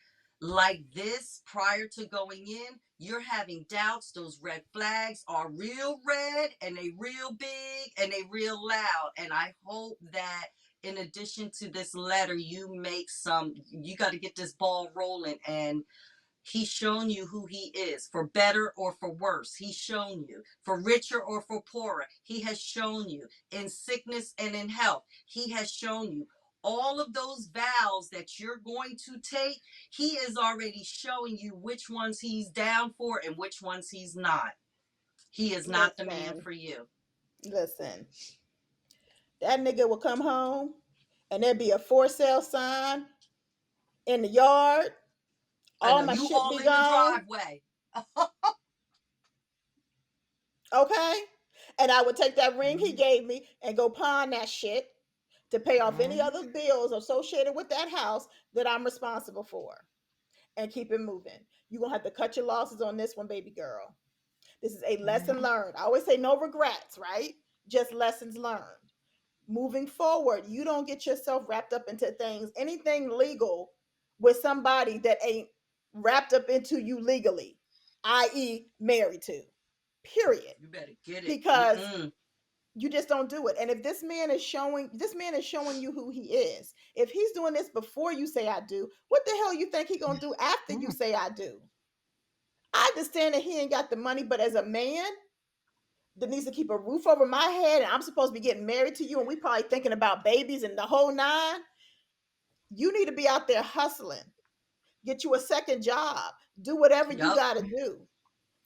like this prior to going in, you're having doubts. Those red flags are real red and they real big and they real loud. And I hope that in addition to this letter, you got to get this ball rolling. And he's shown you who he is, for better or for worse. He's shown you, for richer or for poorer. He has shown you, in sickness and in health. He has shown you all of those vows that you're going to take. He is already showing you which ones he's down for and which ones he's not. He is not the man Listen, for you. listen. That nigga will come home and there'd be a for sale sign in the yard. I All know my you shit all be in the gone. driveway. Okay. And I would take that ring he Mhm. gave me and go pawn that shit to pay off any Mhm. other bills associated with that house that I'm responsible for and keep it moving. You're going to have to cut your losses on this one, baby girl. This is a lesson Mhm. learned. I always say no regrets, right? Just lessons learned. Moving forward, you don't get yourself wrapped up into things, anything legal with somebody that ain't wrapped up into you legally, i.e., married to. Period. You better get it. Because Mm-mm. you just don't do it. And if this man is showing you who he is. If he's doing this before you say I do, what the hell you think he gonna do after you Mhm. say I do? I understand that he ain't got the money, but as a man that needs to keep a roof over my head, and I'm supposed to be getting married to you, and we probably thinking about babies and the whole nine, you need to be out there hustling, get you a second job, do whatever you Yup. got to do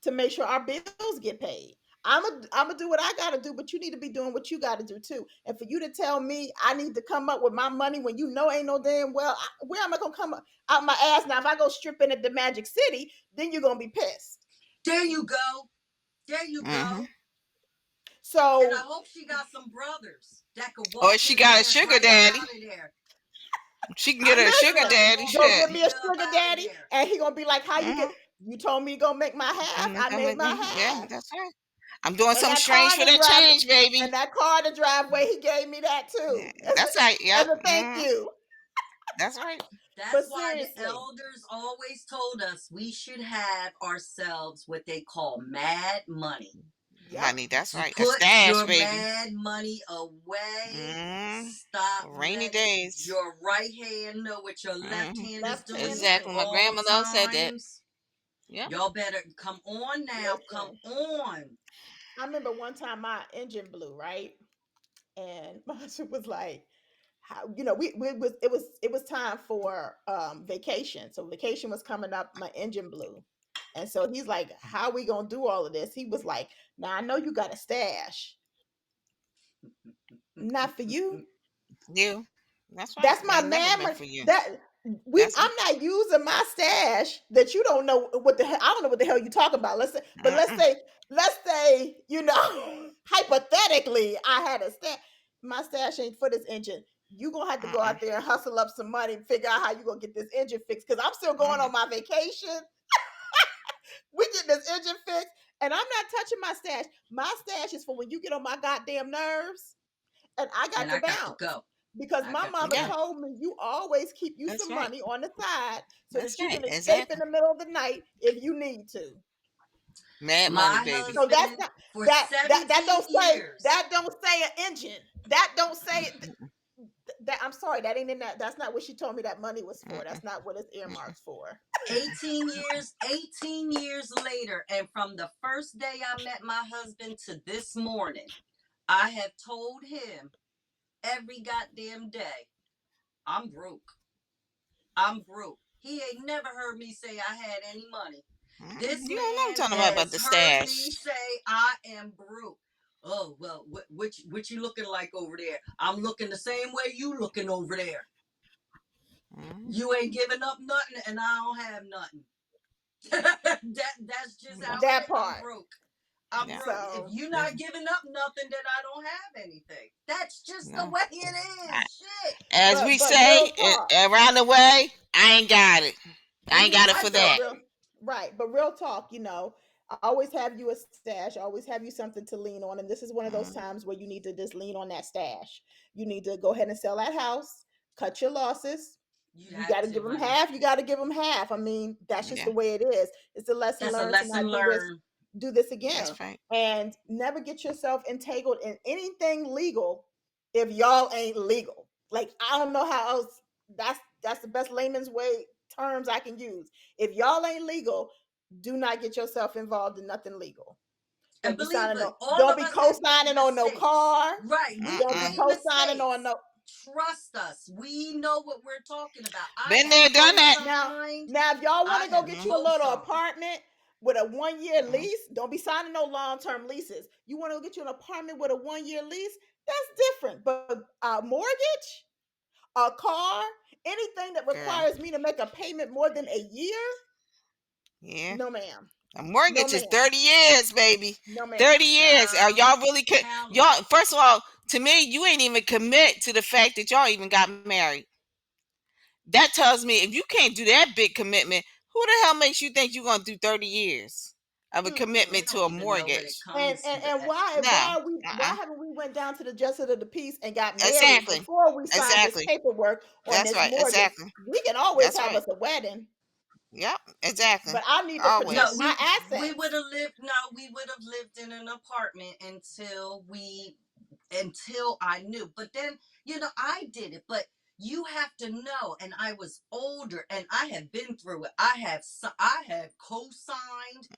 to make sure our bills get paid. I'm gonna do what I gotta do, but you need to be doing what you gotta do too. And for you to tell me I need to come up with my money when you know ain't no damn well, where am I gonna come out my ass now? If I go stripping at the Magic City, then you're gonna be pissed. There you go. There you Mhm. go. And I So hope she got some brothers that could Or walk she his got a ass sugar right up daddy. out of there. She can get I her a need sugar somebody to daddy. walk go his Shit. get me a feet up sugar out of daddy, there. and he gonna be like, "How you get? Mhm. You told me you gonna make my half. I made my Yeah, half." that's right. I'm doing And something that car strange in for the that drive, change, baby. and that car in the driveway, he gave me that Yeah, too, that's right. as Yep. a thank you. That's right. That's But why the seriously, elders always told us we should have ourselves what they call mad money. yep. Money. That's right. A Put stash, your baby. mad money away. Mm. Stop For rainy letting days. your right hand know what your left Mm. hand is Left doing hand, at Exactly. My all grandmother said that. times. Yeah. Y'all better come on now. Come listen. on. I remember one time my engine blew, right, and my husband was like, "How we was it was time for vacation, so vacation was coming up. My engine blew, and so he's like, "How we gonna do all of this?" He was like, "Now I know you got a stash, not for you." You. That's right. That's my Ain't never been memory. for you. That we That's I'm not using my stash that you don't know what the hell. I don't know what the hell you talking about. Let's say, but mm-mm, let's say, hypothetically, I had a stash. My stash ain't for this engine. You gonna have to go mm-mm, out there and hustle up some money and figure out how you gonna get this engine fixed. Cause I'm still going mm-mm, on my vacation. We get this engine fixed, and I'm not touching my stash. My stash is for when you get on my goddamn nerves and I got And to I got to bounce go. because I my got to mama yeah. go. told me you always keep you That's some right. money on the side so That's that you right. can escape in Exactly. the middle of the night if you need to. Mad money, My baby. So that's husband not for that 17 years. don't say an engine. That don't say that I'm sorry, that ain't in that. That's not what she told me that money was for. Mm-mm, That's not what it's mm-mm, earmarked for. 18 years later, and from the first day I met my husband to this morning, I have told him every goddamn day, I'm broke. I'm broke. He ain't never heard me say I had any money. mm-mm. This You don't know I'm man talking about has the heard stash. me say I am broke. Oh well, what you looking like over there? I'm looking the same way you looking over there. Mm-hmm. You ain't giving up nothing, and I don't have nothing. That's just Yeah. how it That is. I'm part. broke. I'm Yeah. broke. If So you're Yeah. not giving up nothing, then I don't have anything. That's just the No. way it is. Shit. As we but say real talk. around the way, I ain't got it. I ain't got it I for But that. don't. real right, but real talk, I always have you a stash, I always have you something to lean on, and this is one of those Mm, times where you need to just lean on that stash. You need to go ahead and sell that house, cut your losses, You You have got to to, give them honey. half. You got to give them half. I mean, that's just Yeah, the way it is. It's a lesson That's a learned to lesson not learned. do this that's again, right. and never get yourself entangled in anything legal if y'all ain't legal. Like, I don't know how else. That's the best layman's way terms I can use. If y'all ain't legal, do not get yourself involved in nothing legal. And Don't be believe signing me, no. all Don't of be us have made co-signing on no mistakes. car. Right. We Don't be Mm-mm. made co-signing on mistakes. no. Trust us. We know what we're talking about. I Been have there, done that. Now, co-signed. now, if y'all want I to go have get Mm-hmm. you a little co-signed. apartment with a 1 year Mm-hmm. lease, don't be signing no long term leases. You want to get you an apartment with a 1 year lease? That's different. But a mortgage, a car, anything that Girl, requires me to make a payment more than a year, yeah. no, ma'am. A No, mortgage is ma'am. 30 years, baby. No, ma'am. 30 years. Are Child, y'all really count them. y'all? First of all, to me, you ain't even commit to the fact that y'all even got married. That tells me if you can't do that big commitment, who the hell makes you think you're gonna do 30 years of a They commitment to don't a even know when it mortgage? comes. And No. why Uh-uh. haven't we went down to the justice of the peace and got married Exactly. before we signed this Exactly. paperwork on That's this right. mortgage? Exactly. We can always That's have right. us a wedding, Yep. Exactly. but I need to No, protect Always. my we would assets. have lived. No, we would have lived in an apartment until I knew. But then, I did it. But you have to know, and I was older, and I have been through it. I have co-signed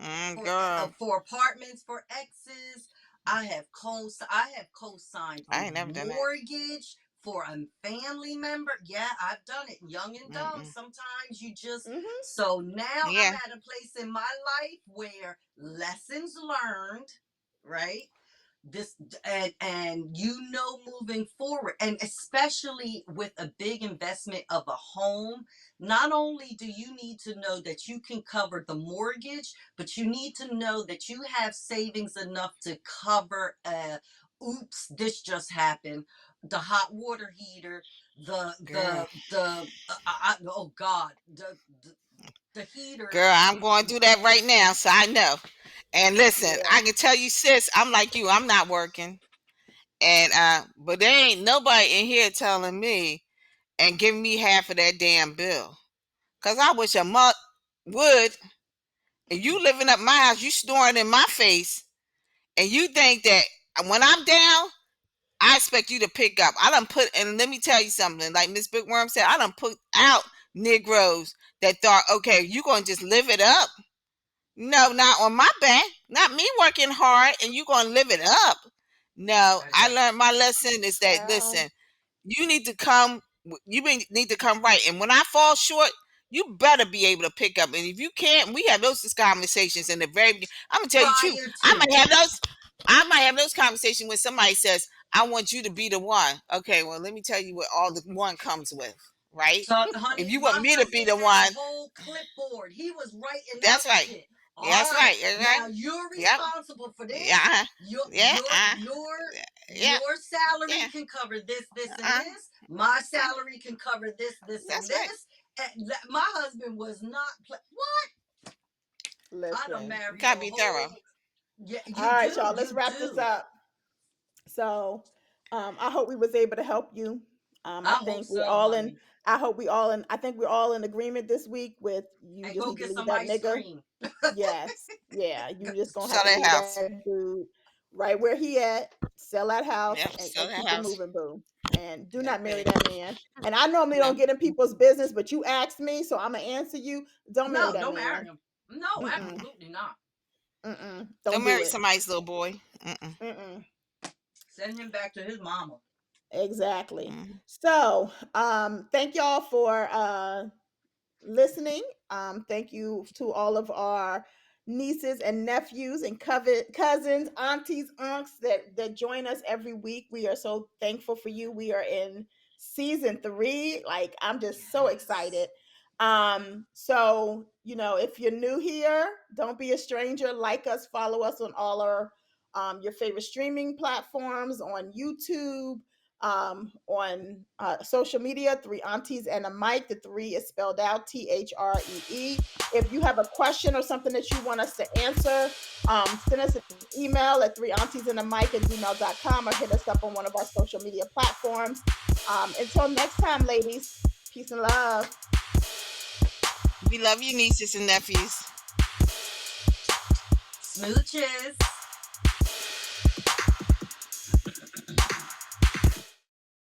Girl, for apartments for exes. I have co-signed a I ain't never done that. mortgage for a family member. Yeah, I've done it, young and dumb. Mm-mm. Sometimes you just. Hmm. So now I'm Yeah. at a place in my life where lessons learned, right? This and moving forward, and especially with a big investment of a home, not only do you need to know that you can cover the mortgage, but you need to know that you have savings enough to cover oops, this just happened, the hot water heater, Girl. oh god, the heater. Girl, I'm going through that right now, so I know. And listen, Yeah. I can tell you, sis, I'm like you. I'm not working, and but there ain't nobody in here telling me and giving me half of that damn bill. Cause I wish a month would. And you living up my house, you snoring in my face, and you think that when I'm down, I expect you to pick up. I done put, and let me tell you something. Like Miss Bookworm said, I done put out Negroes that thought, okay, you gonna just live it up. No, not on my back. Not me working hard and you gonna live it up. No, I I got learned my lesson is that Child. listen, you need to come need to come right. And when I fall short, you better be able to pick up. And if you can't, we have those conversations in the very beginning. I'm gonna tell you the truth. prior I to. might have those I might have those conversations when somebody says, I want you to be the one. Okay, well let me tell you what all the one comes with, right? So, If honey, you want my me to be husband the had a one, whole clipboard. He was writing that's out right. shit. All That's right, right. That's right. now you're Yep. responsible for this. Yeah. Your Yeah. your your Yeah. your salary Yeah. can cover this, this, and Uh, this. My uh, salary can cover this, this, and that's right. this. And my husband was not. What? I done Listen. You married a gotta be thorough. whole. Yeah, All you right, do. y'all. Let's You wrap this do. up. So, I hope we was able to help you. I I hope think we're so, all in. honey. I hope we all in. I think we're all in agreement this week with you. And Just go need to get leave some that ice nigga. cream. Yes, yeah. You just gonna have Sell to that leave house. that dude right where he at. Sell that house Yep. and, Sell and that keep it house. moving, boo. And do not marry Okay. that man. And I normally No. don't get in people's business, but you asked me, so I'm gonna answer you. Don't marry No, that don't marry man. him. No, Mm-mm. absolutely not. Mm-mm. Don't Don't do marry it. somebody's little boy. Mm-mm. Mm-mm. Send him back to his mama. Exactly. Mm-hmm. So, thank y'all for listening. Thank you to all of our nieces and nephews and cousins, aunties, unks that join us every week. We are so thankful for you. We are in season 3. Like, I'm just so Yes. excited. So if you're new here, don't be a stranger. Like us, follow us on all our your favorite streaming platforms, on YouTube, on social media. Three Aunties and a Mic. The three is spelled out THREE. If you have a question or something that you want us to answer, send us an email at 3auntiesandamic@gmail.com, or hit us up on one of our social media platforms. Until next time, ladies, Peace and love. We love you, nieces and nephews. Smooches.